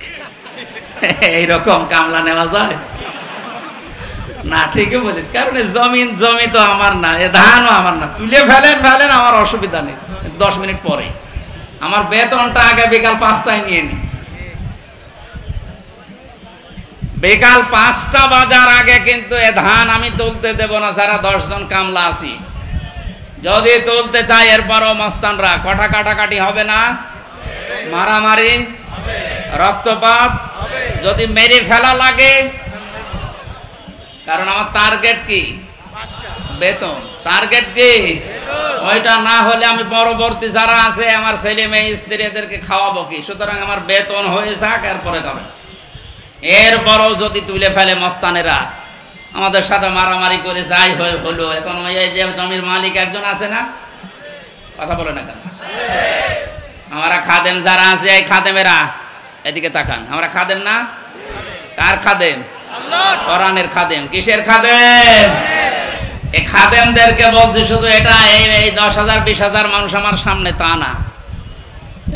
এইরকম কামলা নেওয়া যায়? না ঠিকই বলিস, কারণ জমি তো আমার না, এ ধানও আমার না। তুলে ফেলেন, আমার অসুবিধা নেই, 10 মিনিট পরে। আমার বেতনটা আগে বিকাল 5টায় নিয়ে নি। বিকাল 5টা বাজার আগে কিন্তু এ ধান আমি তুলতে দেব না, যারা 10 জন কামলা আছি। যদি তুলতে চাই এরপরও মস্তানরা কাটাকাটি হবে না, মারামারি, রক্তপাত, যদি মেরে ফেলা লাগে। কারণ আমার টার্গেট কি? বেতন। টার্গেট কি? ওইটা না হলে আমি পরবর্তী যারা আছে আমার ছেলে মেয়ে স্ত্রী এদেরকে খাওয়াবো কি? সুতরাং আমার বেতন হয়ে যাক, এরপরে খাবেন। এরপরও যদি তুলে ফেলে মস্তানেরা, আমাদের সাথে মারামারি করে যাই হলো। এখন ওই যে জমির মালিক একজন আছে না, কথা বলে না কেন? আমরা খাদেম যারা আছে, এই খাদেমেরা এদিকে তাকান। আমরা খাদেম না? কার খাদেম? কোরআনের খাদেম। কিসের খাদেম? এই খাদেমদেরকে বলছি শুধু এটা এই 10,000 20,000 মানুষ আমার সামনে তা না,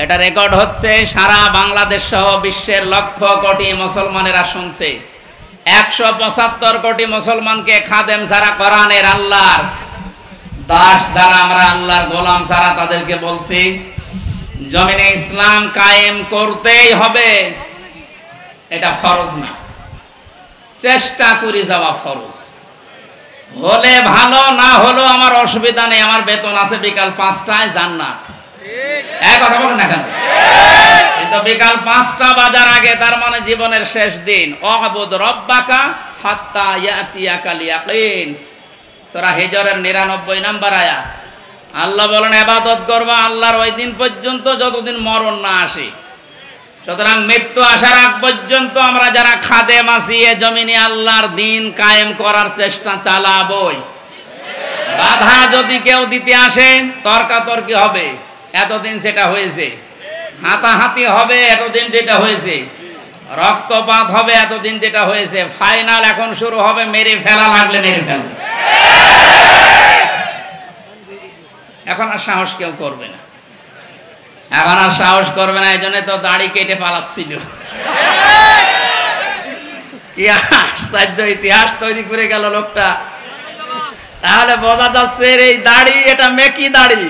এটা রেকর্ড হচ্ছে, সারা বাংলাদেশ সহ বিশ্বের লক্ষ কোটি মুসলমানেরা শুনছে। 175 কোটি মুসলমানকে খাদেম যারা, কোরআনের আল্লাহর দাস যারা, আমরা আল্লাহর গোলাম যারা, তাদেরকে বলছি জমিনে ইসলাম কায়েম করতেই হবে। এটা ফরজ না, চেষ্টা করে যাওয়া ফরজ। হলে ভালো, না হলো আমার অসুবিধা নেই, আমার বেতন আছে বিকাল 5টায়, জান্নাত। এক কথা বলেন না কেন? কিন্তু বিকাল 5টা বাজার আগে, তার মানে জীবনের শেষ দিন। ওয়াবুদ রব্বাকা হাত্তা ইয়াতিয়াকাল ইয়াকিন, সূরা হিজরের 99 নম্বর আয়াত। আল্লাহ বলেন ইবাদত করবা আল্লাহর ওই দিন পর্যন্ত যতদিন মরণ না আসে। সুতরাং মৃত্যু আসার আগ পর্যন্ত আমরা যারা খাদেম আছি, এ জমিনে আল্লাহর দিন কায়েম করার চেষ্টা চালাবই। বাধা যদি কেউ দিতে আসে, তর্কাতর্কি হবে, এতদিন সেটা হয়েছে। হাতাহাতি হবে, এতদিন যেটা হয়েছে। রক্তপাত হবে, এতদিন যেটা হয়েছে। ফাইনাল এখন শুরু হবে, মেরে ফেলা লাগলে মেরে ফেলবে। এখন আর সাহস কেউ করবে না, এখন আর সাহস করবে না। এই জন্য তো দাড়ি কেটে পালাচ্ছিল। কি আশ্চর্য ইতিহাস তৈরি করে গেল লোকটা। তাহলে বোঝা যাচ্ছে এই দাড়ি, এটা মেকি দাড়ি,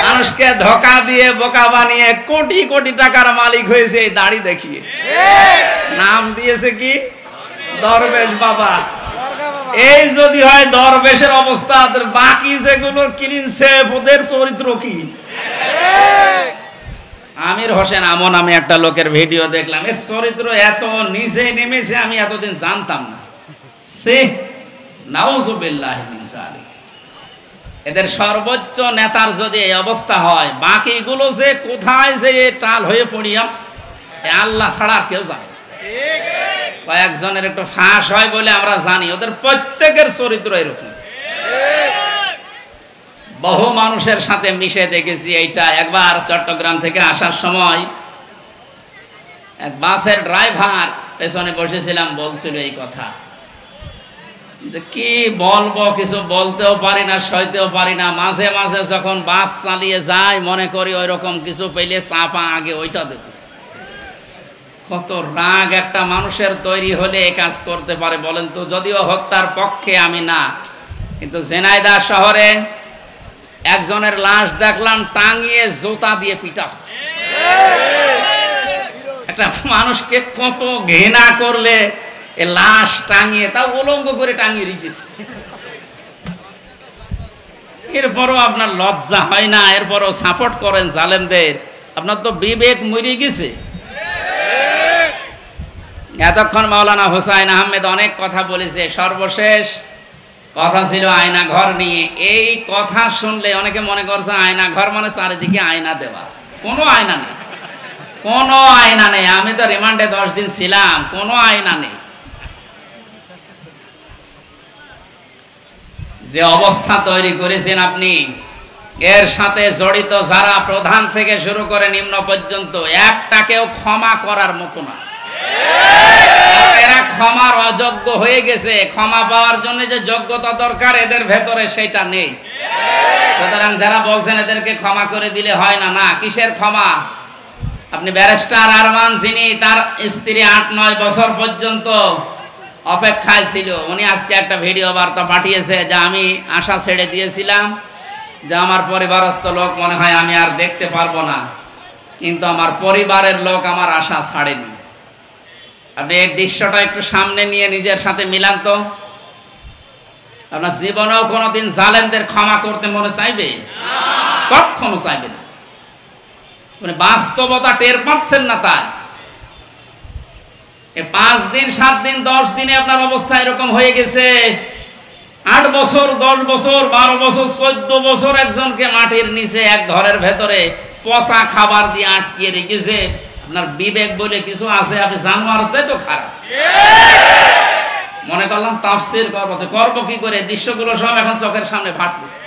মানুষকে ধোকা দিয়ে বোকা বানিয়ে কোটি কোটি টাকার মালিক হয়েছে এই দাড়ি দেখিয়ে। নাম দিয়েছে কি? দরবেশ বাবা। এই যদি হয় দরবেশের অবস্থা, বাকি যেগুলো ক্লিন সেফ, ওদের চরিত্র কি? আমির হোসেন আমন, আমি একটা লোকের ভিডিও দেখলাম, এর চরিত্র এত নিচে নেমেছে, আমি এতদিন জানতাম না। সে নাউযুবিল্লাহি মিন যালিক। এদের সর্বোচ্চ নেতার যদি এই অবস্থা হয়, বাকিগুলো যে কোথায় যে টাল হয়ে পড়িয়াস, আল্লাহ ছাড়া কেউ জানে। কয়েকজনের একটু ফাঁস হয় বলে আমরা জানি, ওদের প্রত্যেকের চরিত্র এরকম। বহু মানুষের সাথে মিশে দেখেছি এইটা। একবার চট্টগ্রাম থেকে আসার সময় এক বাসের ড্রাইভার, পেছনে বসেছিলাম, বলছিল এই কথা যে কি বলবো, কিছু বলতেও পারি না, সইতেও পারি না। মাঝে মাঝে যখন বাস চালিয়ে যায়, মনে করি ওই রকম কিছু পেলে চাপা আগে ওইটা দেব। কত রাগ একটা মানুষের তৈরি হলে এ কাজ করতে পারে বলেন তো? যদিও হত্যার পক্ষে আমি না, কিন্তু ঝিনাইদহ শহরে একজনের লাশ দেখলাম টাঙিয়ে জুতা দিয়ে পিটাচ্ছে। একটা মানুষকে কত ঘৃণা করলে এ লাশ টাঙিয়ে, তা উলঙ্গ করে টাঙিয়ে রেখেছে। এরপরও আপনার লজ্জা হয় না? এরপরও সাপোর্ট করেন জালেমদের। আপনার তো বিবেক মরে গেছে। এতক্ষণ মাওলানা হুসাইন আহমেদ অনেক কথা বলেছে, সর্বশেষ কথা ছিল আয়না ঘর নিয়ে। এই কথা শুনলে অনেকে মনে করছে আয়না ঘর মানে চারিদিকে আয়না দেওয়া। কোনো আয়না নেই, কোনো আয়না নেই। আমি তো রিমান্ডে 10 দিন ছিলাম, কোনো আয়না নেই। যে অবস্থা তৈরি করেছেন আপনি, এর সাথে জড়িত যারা, প্রধান থেকে শুরু করে নিম্ন পর্যন্ত, একটাকেও ক্ষমা করার মতো না। এরা ক্ষমার অযোগ্য হয়ে গেছে। ক্ষমা পাওয়ার জন্য যে যোগ্যতা দরকার এদের ভেতরে সেটা নেই। সুতরাং যারা বলছেন এদেরকে ক্ষমা করে দিলে হয় না, না, কিসের ক্ষমা? আপনি ব্যারিস্টার আরমান, যিনি তার স্ত্রী 8-9 বছর পর্যন্ত অপেক্ষায় ছিল। উনি আজকে একটা ভিডিও বার্তা পাঠিয়েছে যে আমি আশা ছেড়ে দিয়েছিলাম যে আমার পরিবারস্থ লোক মনে হয় আমি আর দেখতে পারবো না, কিন্তু আমার পরিবারের লোক আমার আশা ছাড়েনি। আপনি এই দৃশ্যটা একটু সামনে নিয়ে নিজের সাথে মিলান তো। আপনার জীবনেও কোনোদিন জালেমদের ক্ষমা করতে মনে চাইবে? কখনো চাইবে না। মানে বাস্তবতা টের পাচ্ছেন না তাই 5 দিন 7 দিন 10 দিনে আপনার অবস্থা এরকম হয়ে গেছে। 8 বছর 10 বছর 12 বছর 14 বছর একজনকে মাটির নিচে এক ঘরের ভেতরে পচা খাবার দিয়ে আটকিয়ে রেখেছে। আপনার বিবেক বলে কিছু আছে? আপনি জানোয়ার চাই তো খারাপ। মনে করলাম তাফসীর করবো কি করে, দৃশ্যগুলো সব এখন চোখের সামনে ভাসতেছে।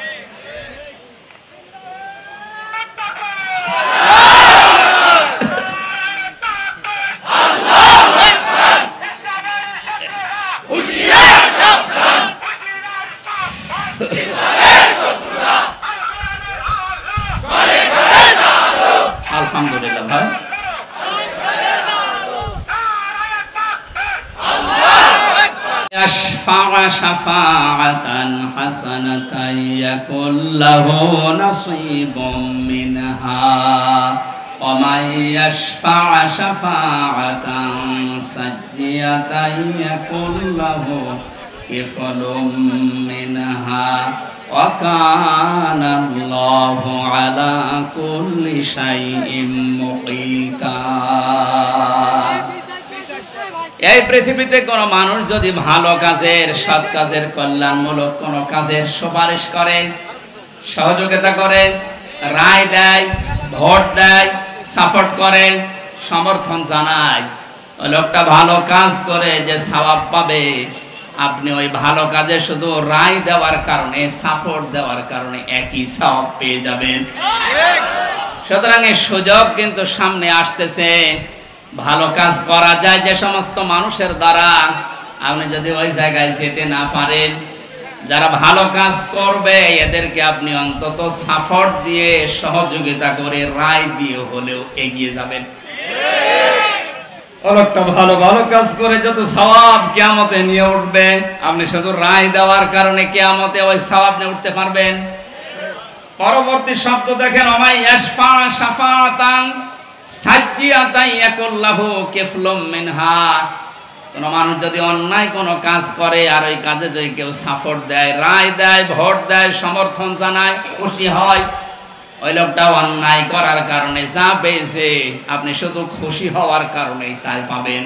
আলহামদুলিল্লাহ ভাই। يشفع شفاعة حسنة يكن له نصيب منها ومن يشفع شفاعة سيئة يكن له كفل منها وكان الله على كل شيء محيطا। এই পৃথিবীতে কোন মানুষ যদি ভালো কাজের, সৎ কাজের, কল্যাণমূলক কোন কাজের সুপারিশ করে, সহযোগিতা করে, রায় দেয়, ভোট দেয়, সাপোর্ট করে, সমর্থন জানায়, ওই লোকটা ভালো কাজ করে যে সওয়াব পাবে, আপনি ওই ভালো কাজে শুধু রায় দেওয়ার কারণে, সাপোর্ট দেওয়ার কারণে একই সওয়াব পেয়ে যাবেন। সুতরাং এই সুযোগ কিন্তু সামনে আসতেছে। ভালো কাজ করা যায় যে সমস্ত মানুষের দ্বারা, আপনি যদি ওই জায়গায় যেতে না পারেন, যারা ভালো কাজ করবে এদেরকে আপনি অন্তত সাপোর্ট দিয়ে, সহযোগিতা করে, রায় দিয়ে হলেও এগিয়ে যাবেন। একটা ভালো ভালো কাজ করে যত সওয়াব কিয়ামতে নিয়ে উঠবে, আপনি শুধু রায় দেওয়ার কারণে কিয়ামতে ওই সওয়াব নিয়ে উঠতে পারবেন। পরবর্তী শব্দ দেখেন, ওমাই ইয়াশফা শাফাতান সাইয়্যাতান ইয়াকুল লাহু কিফলুম মিনহা। কোন মানুষ যদি অন্যায় কোন কাজ করে আর ওই কাজে যদি কেউ সাপোর্ট দেয়, রায় দেয়, ভোট দেয়, সমর্থন জানায়, খুশি হয়, ওই লোকটা অন্যায় করার কারণে যা পেয়েছে আপনি শুধু খুশি হওয়ার কারণেই তাই পাবেন।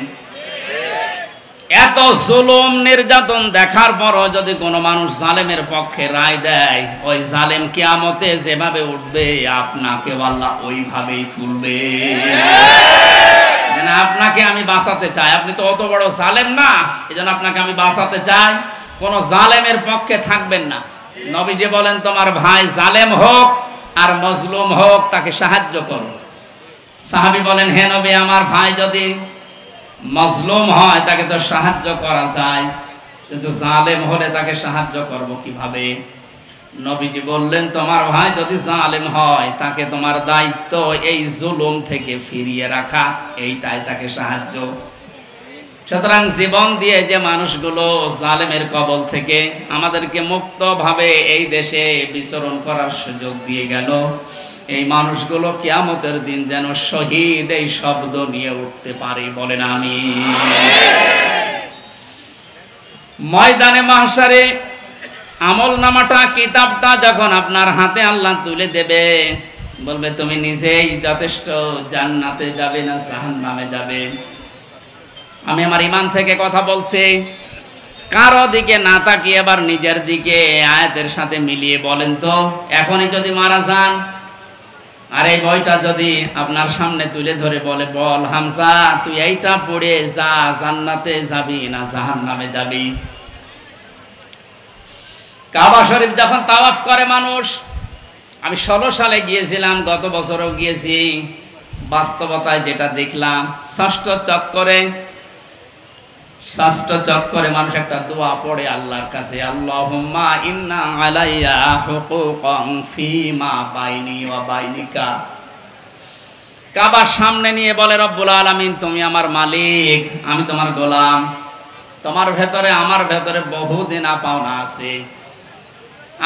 এত জুলুম নির্যাতন দেখার পরও যদি কোনো মানুষ জালেমের পক্ষে রায় দেয়, ওই জালেম কিয়ামতে যেভাবে উঠবে আপনাকে আল্লাহ ওইভাবেই তুলবে। আপনাকে আমি বাঁচাতে চাই, আপনি তো অত বড় জালেম না, এজন্য আপনাকে আমি বাঁচাতে চাই। কোন জালেমের পক্ষে থাকবেন না। নবীজি বলেন, তোমার ভাই জালেম হোক আর মজলুম হোক, তাকে সাহায্য করো। সাহাবী বলেন, হে নবী, আমার ভাই যদি মজলুম হয় তাকে তো সাহায্য করা যায়, কিন্তু জালেম হলে তাকে সাহায্য করব কিভাবে? নবীজি বললেন, তোমার ভাই যদি জালেম হয় তাকে তোমার দায়িত্ব এই জুলুম থেকে ফিরিয়ে রাখা, এইটাই তাকে সাহায্য। সুতরাং জীবন দিয়ে যে মানুষগুলো জালেমের কবল থেকে আমাদেরকে মুক্তভাবে এই দেশে বিচরণ করার সুযোগ দিয়ে গেল, এই মানুষগুলো কিয়ামতের দিন যেন শহীদ এই শব্দ নিয়ে উঠতে পারে, বলেন আমিন। ময়দানে মাহশারে আমলনামাটা, কিতাবটা যখন আপনার হাতে আল্লাহ তুলে দেবে, বলবে তুমি নিজেই যথেষ্ট, জান্নাতে যাবে না জাহান্নামে যাবে। আমি আমার ঈমান থেকে কথা বলছি, কারো দিকে না তাকিয়ে এবার নিজের দিকে আয়াতের সাথে মিলিয়ে বলেন তো, এখনই যদি মারা যান আর এই বইটা যদি আপনার সামনে তুলে ধরে বলে, বল হামজা তুই এইটা পড়ে যা, জান্নাতে যাবি না জাহান্নামে যাবি? কাবা শরীফ যখন তাওয়াফ করে মানুষ, আমি 16 সালে গিয়েছিলাম, গত বছরও গিয়েছি, বাস্তবতায় যেটা দেখলাম, ষষ্ঠ চক্করে মানুষ একটা দোয়া পড়ে আল্লাহর কাছে, আল্লাহুম্মা ইন্না আলাইয়া হুকুকান ফীমা বাইনি ওয়া বাইনিকা। কাবার সামনে নিয়ে বলে, রব্বুল আলামিন তুমি আমার মালিক, আমি তোমার গোলাম, তোমার ভেতরে আমার ভেতরে বহুদিন পাওনা আছে।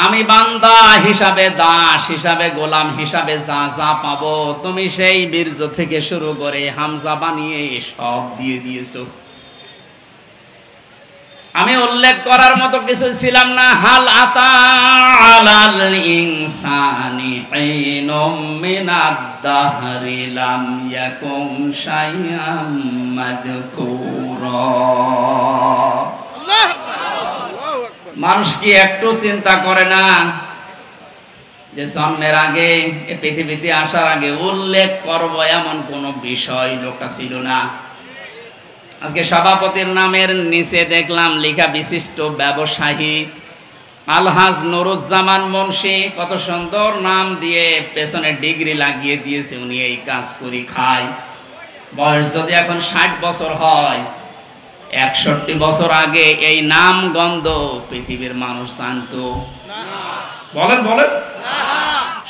আমি বান্দা হিসাবে, দাস হিসাবে, গোলাম হিসাবে যা যা পাবো তুমি সেই বীর্য থেকে শুরু করে হামজা বানিয়ে সব দিয়ে দিয়েছো। আমি উল্লেখ করার মতো কিছু ছিলাম না। হাল আতা আলাল ইনসানি ঈনুম মিনাদ দাহরি লাম ইয়াকুম শাইআম মাযকুরা। মানুষ কি একটু চিন্তা করে না যে জন্মের আগে, এই পৃথিবীতে আসার আগে উল্লেখ করব এমন কোন বিষয় লোকটা ছিল না। আজকে সভাপতির নামের নিচে দেখলাম লেখা বিশিষ্ট ব্যবসায়ী আলহাজ নুরুজ্জামান মুন্সি, কত সুন্দর নাম দিয়ে পেছনে ডিগ্রি লাগিয়ে দিয়েছে। উনি এই কাজ করি খায়। বয়স যদি এখন 60 বছর হয়, 61 বছর আগে এই নাম গন্ধ পৃথিবীর মানুষ জানতো? বলেন বলেন।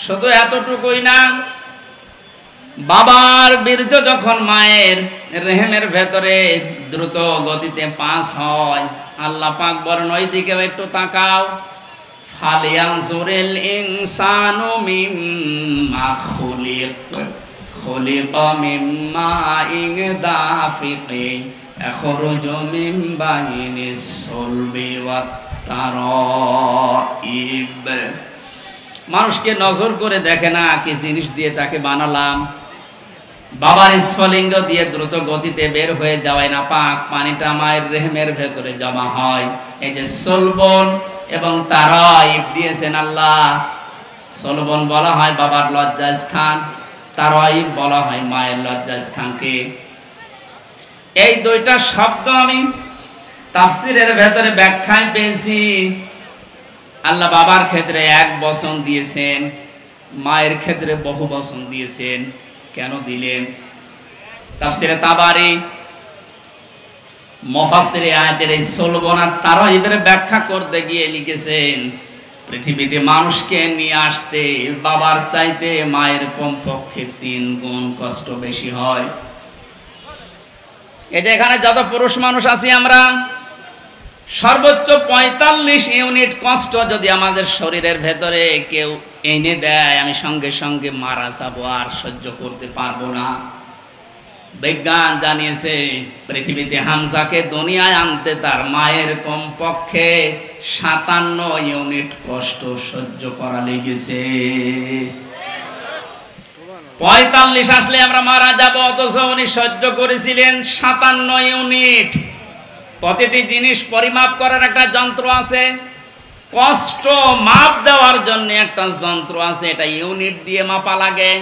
শুধু এতটুকুই না, বাবার বীর্য যখন মায়ের রেহেমের ভেতরে দ্রুত গতিতে পাস হয়, আল্লাহ পাক বলেন ওই দিকেও একটু তাকাও। ফালিয়ানজুরিল ইনসানু মিম্মা খুলিকা মিম্মা ইন দাফিকিন ইয়াখরুজু মিন বাইনিস সুলবি ওয়াত তারাইব। মানুষকে নজর করে দেখে না কি জিনিস দিয়ে তাকে বানালাম। বাবার স্ফলিঙ্গ দিয়ে দ্রুত গতিতে বের হয়ে যাওয়ায় না পাক পানিটা মায়ের রেহেমের ভেতরে জমা হয়। এই যে সলবন এবং তারাইব দিয়েছেন আল্লাহ। সলবন বলা হয় বাবার লজ্জাস্থান, তারাইব বলা হয় মায়ের লজ্জাস্থানকে। এই দুইটা শব্দ আমি তাফসীরের ভেতরে ব্যাখ্যায় পেয়েছি। আল্লাহ বাবার ক্ষেত্রে এক বচন দিয়েছেন, মায়ের ক্ষেত্রে বহু বচন দিয়েছেন। কেন দিলেন? তাফসীরে তাবারি মুফাসসিরে আয়াতের এই সলবন আর তারাইবের ব্যাখ্যা করতে গিয়ে লিখেছেন, পৃথিবীতে মানুষকে নিয়ে আসতে বাবার চাইতে মায়ের কমপক্ষে 3 গুণ কষ্ট বেশি হয়। এই যে এখানে যত পুরুষ মানুষ আছি আমরা, সর্বোচ্চ 45 ইউনিট কষ্ট যদি আমাদের শরীরের ভেতরে কেউ এনে দেয়, আমি সঙ্গে সঙ্গে মারা যাবো, আর সহ্য করতে পারবো না। বিজ্ঞান জানিয়েছে পৃথিবীতে হামজাকে দুনিয়ায় আনতে তার মায়ের কমপক্ষে 57 ইউনিট কষ্ট সহ্য করা লেগেছে। 45 আসলে আমরা মারা যাব, অথচ উনি সহ্য করেছিলেন 57 ইউনিট। প্রতিটি জিনিস পরিমাপ করার একটা যন্ত্র আছে, কষ্ট মাপ দেওয়ার জন্য একটা যন্ত্র আছে, এটা ইউনিট দিয়ে মাপা লাগে।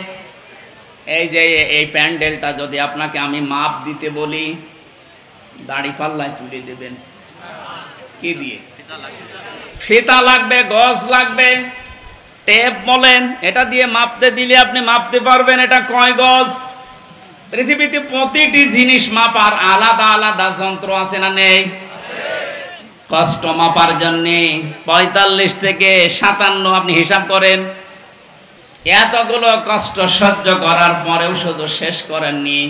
এই যে এই প্যান্ডেলটা যদি আপনাকে আমি মাপ দিতে বলি, দাড়ি পাল্লায় তুলে দেবেন কি দিয়ে? ফিতা লাগবে, গজ লাগবে, টেপ বলেন, এটা দিয়ে মাপতে দিলে আপনি মাপতে পারবেন এটা কয় গজ। পৃথিবীতে প্রতিটি জিনিস মাপার আলাদা আলাদা যন্ত্র আছে না নেই? কষ্ট মাপার জন্য 45 থেকে 57 আপনি হিসাব করেন। এতগুলো কষ্ট সহ্য করার পরেও শুধু শেষ করেননি।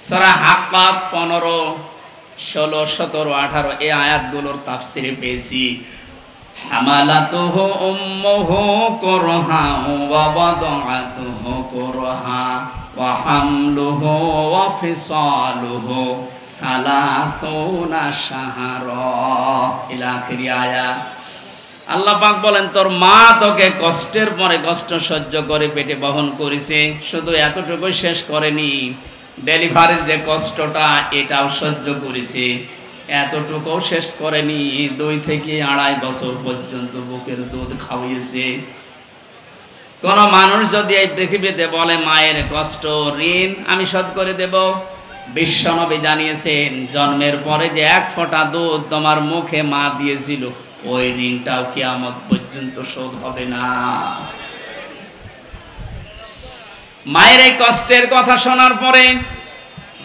সূরা হাক্কাত 15, 16, 17, 18 এই আয়াতগুলোর তাফসীরে পেয়েছি, হামালাতুহু উম্মুহু কুরহা ওয়া ওয়াদাআতুহু কুরহা ওয়া হামলুহু ওয়া ফিসালুহু 30 শাহরা ইলা আখিরি আয়াত। আল্লাহ পাক বলেন তোর মা তোকে কষ্টের পরে কষ্ট সহ্য করে পেটে বহন করেছে। শুধু এতটুকু শেষ করেনি, ডেলিভারির যে কষ্টটা এটাও সহ্য করেছে। এতটুকুও শেষ করেনি, 2 থেকে 2.5 বছর পর্যন্ত বুকের দুধ খাওয়িয়েছে। কোন মানুষ যদি এই পৃথিবীতে বলে মায়ের কষ্ট ঋণ আমি শোধ করে দেব, বিশ্বনবী জানিয়েছেন জন্মের পরে যে 1 ফোঁটা দুধ তোমার মুখে মা দিয়েছিল, ওই ঋণটাও কিয়ামত পর্যন্ত শোধ হবে না। মায়ের এই কষ্টের কথা শোনার পরে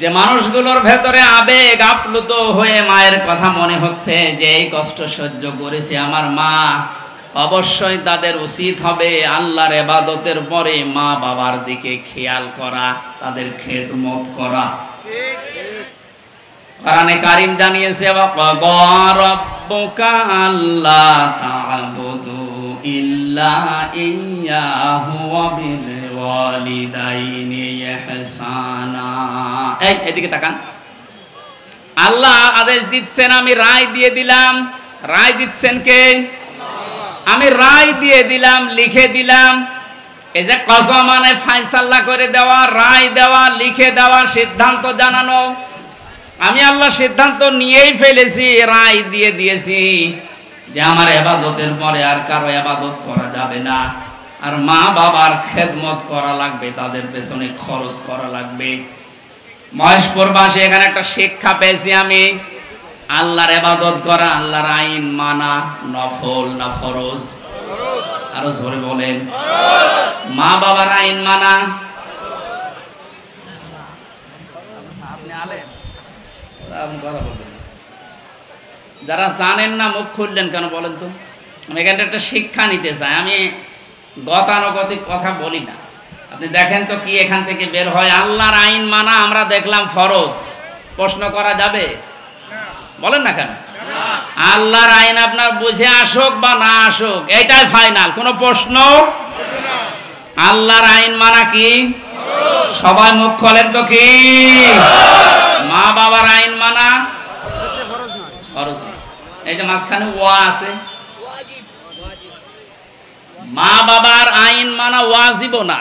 যে মানুষগুলোর ভেতরে আবেগ আপ্লুত হয়ে মায়ের কথা মনে হচ্ছে যে এই কষ্ট সহ্য করেছে আমার মা, অবশ্যই তাদের উচিত হবে আল্লাহর ইবাদতের পরে মা বাবার দিকে খেয়াল করা, তাদের খেদমত করা। কোরআনে কারীম জানিয়েছে ওয়া রাব্বুকা আল্লা তা'বুদু ইল্লা ইয়্যাহু ওয়া বিল ওয়ালিদাইনি ইহসানা। এই এদিকে তাকান, আল্লাহ আদেশ দিচ্ছেন, আমি রায় দিয়ে দিলাম। রায় দিচ্ছেন কে? আমি রায় দিয়ে দিলাম, লিখে দিলাম। এই যে কযা মানে ফয়সালা করে দেওয়া, রায় দেওয়া, লিখে দেওয়া, সিদ্ধান্ত জানানো। আমি আল্লাহ সিদ্ধান্ত নিয়েই ফেলেছি, রায় দিয়ে দিয়েছি যে আমার ইবাদতের পরে আর কারো ইবাদত করা যাবে না, আর মা বাবার খেদমত করা লাগবে, তাদের পেছনে খরচ করা লাগবে। মহেশপুরবাসী এখানে একটা শিক্ষা পেয়েছি আমি, আল্লাহর ইবাদত করা, আল্লাহর আইন মানা নফল না ফরজ? আরো জোরে বলেন। মা বাবার আইন মানা, আপনি আলেম, কথা বলবেন। যারা জানেন না মুখ খুললেন কেন বলেন তো? আমি এখানে একটা শিক্ষা নিতে চাই, আমি গতানুগতিক কথা বলি না। আপনি দেখেন তো কি এখান থেকে বের হয়। আল্লাহর আইন মানা আমরা দেখলাম ফরজ, প্রশ্ন করা যাবে? বলেন না কেন? আল্লাহর আইন আপনার বুঝে আসুক বা না আসুক, এটাই ফাইনাল, কোনো প্রশ্ন। আল্লাহর আইন মানা কি? সবাই মুখ খোলেন তো কি? মা বাবার আইন মানা ফরজ। এই যে মাঝখানে ওয়া আছে, মা বাবার আইন মানা ওয়াজিব না,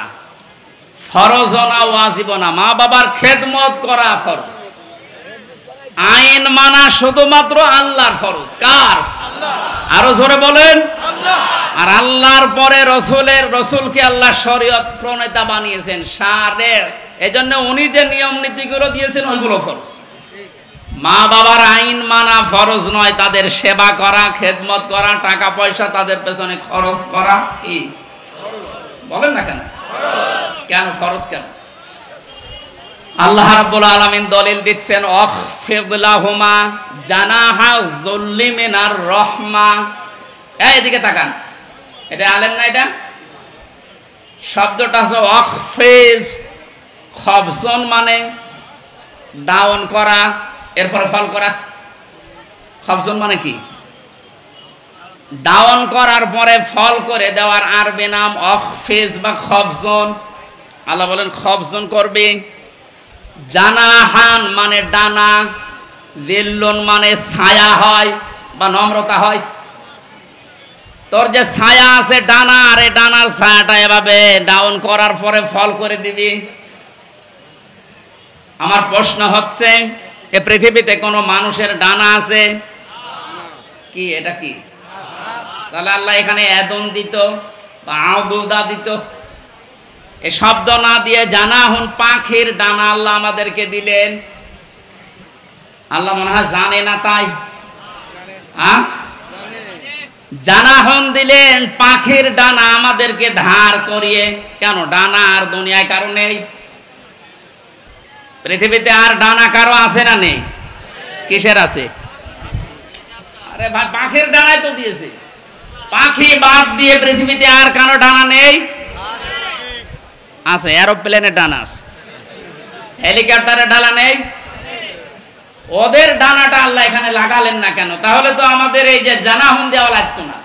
ফরজ না, ওয়াজিব না। মা বাবার খেদমত করা ফরজ, আইন মানা শুধুমাত্র আল্লাহর ফরজ। কার? আরো জোরে বলেন। আর আল্লাহর পরে রসুলকে আল্লাহ শরীয়ত প্রণেতা বানিয়েছেন, শারে। এজন্য উনি যে নিয়ম নীতিগুলো দিয়েছেন ওইগুলো ফরজ। মা বাবার আইন মানা ফরজ নয়, তাদের সেবা করা, খেদমত করা, টাকা পয়সা তাদের পেছনে খরচ করা কি বলেন না কেন? কেন ফরজ? কেন? আল্লাহ রাব্বুল আলামিন দলিল দিচ্ছেন, আখফিদ লাহুমা জানাহা যুল্লি মিনার রাহমা। এদিকে তাকান, এটা আলেম না? এটা শব্দটা আছে আখফিজ, খবসন মানে ডাউন করা, এরপরে ফল করা। খবসন মানে কি? ডাউন করার পরে ফল করে দেওয়ার আরবি নাম আখফিজ বা খবসন। আল্লাহ বলেন খবসন করবে। জানাহান মানে ডানা, দিল্লুন মানে ছায়া হয় বা নম্রতা হয়। তোর যে ছায়া আছে ডানা, আর এই ডানার ছায়াটা এভাবে ডাউন করার পরে ফল করে দিবি। আমার প্রশ্ন হচ্ছে, এ পৃথিবীতে কোনো মানুষের ডানা আছে কি? এটা কি? তাহলে আল্লাহ এখানে এদন দিত বা আউদুদা দিত, এ শব্দ না দিয়ে জানাহুন পাখির ডানা আল্লাহ আমাদেরকে দিলেন। আল্লাহ মনে হয় জানে না, তাই জানাহুন দিলেন পাখির ডানা আমাদেরকে ধার করিয়ে। কেন? ডানা আর দুনিয়ায় কারো নেই? পৃথিবীতে আর ডানা কারো আছে না নেই? কিসের আছে? আরে ভাই পাখির ডানাই তো দিয়েছে। পাখি বাদ দিয়ে পৃথিবীতে আর কারো ডানা নেই? আছে। এরোপ্লেনের ডানা আছে, হেলিকপ্টারের ডানা নেই? ওদের ডানাটা আল্লাহ এখানে লাগালেন না কেন? তাহলে তো আমাদের এই যে জানাহুন দেওয়া লাগতো না।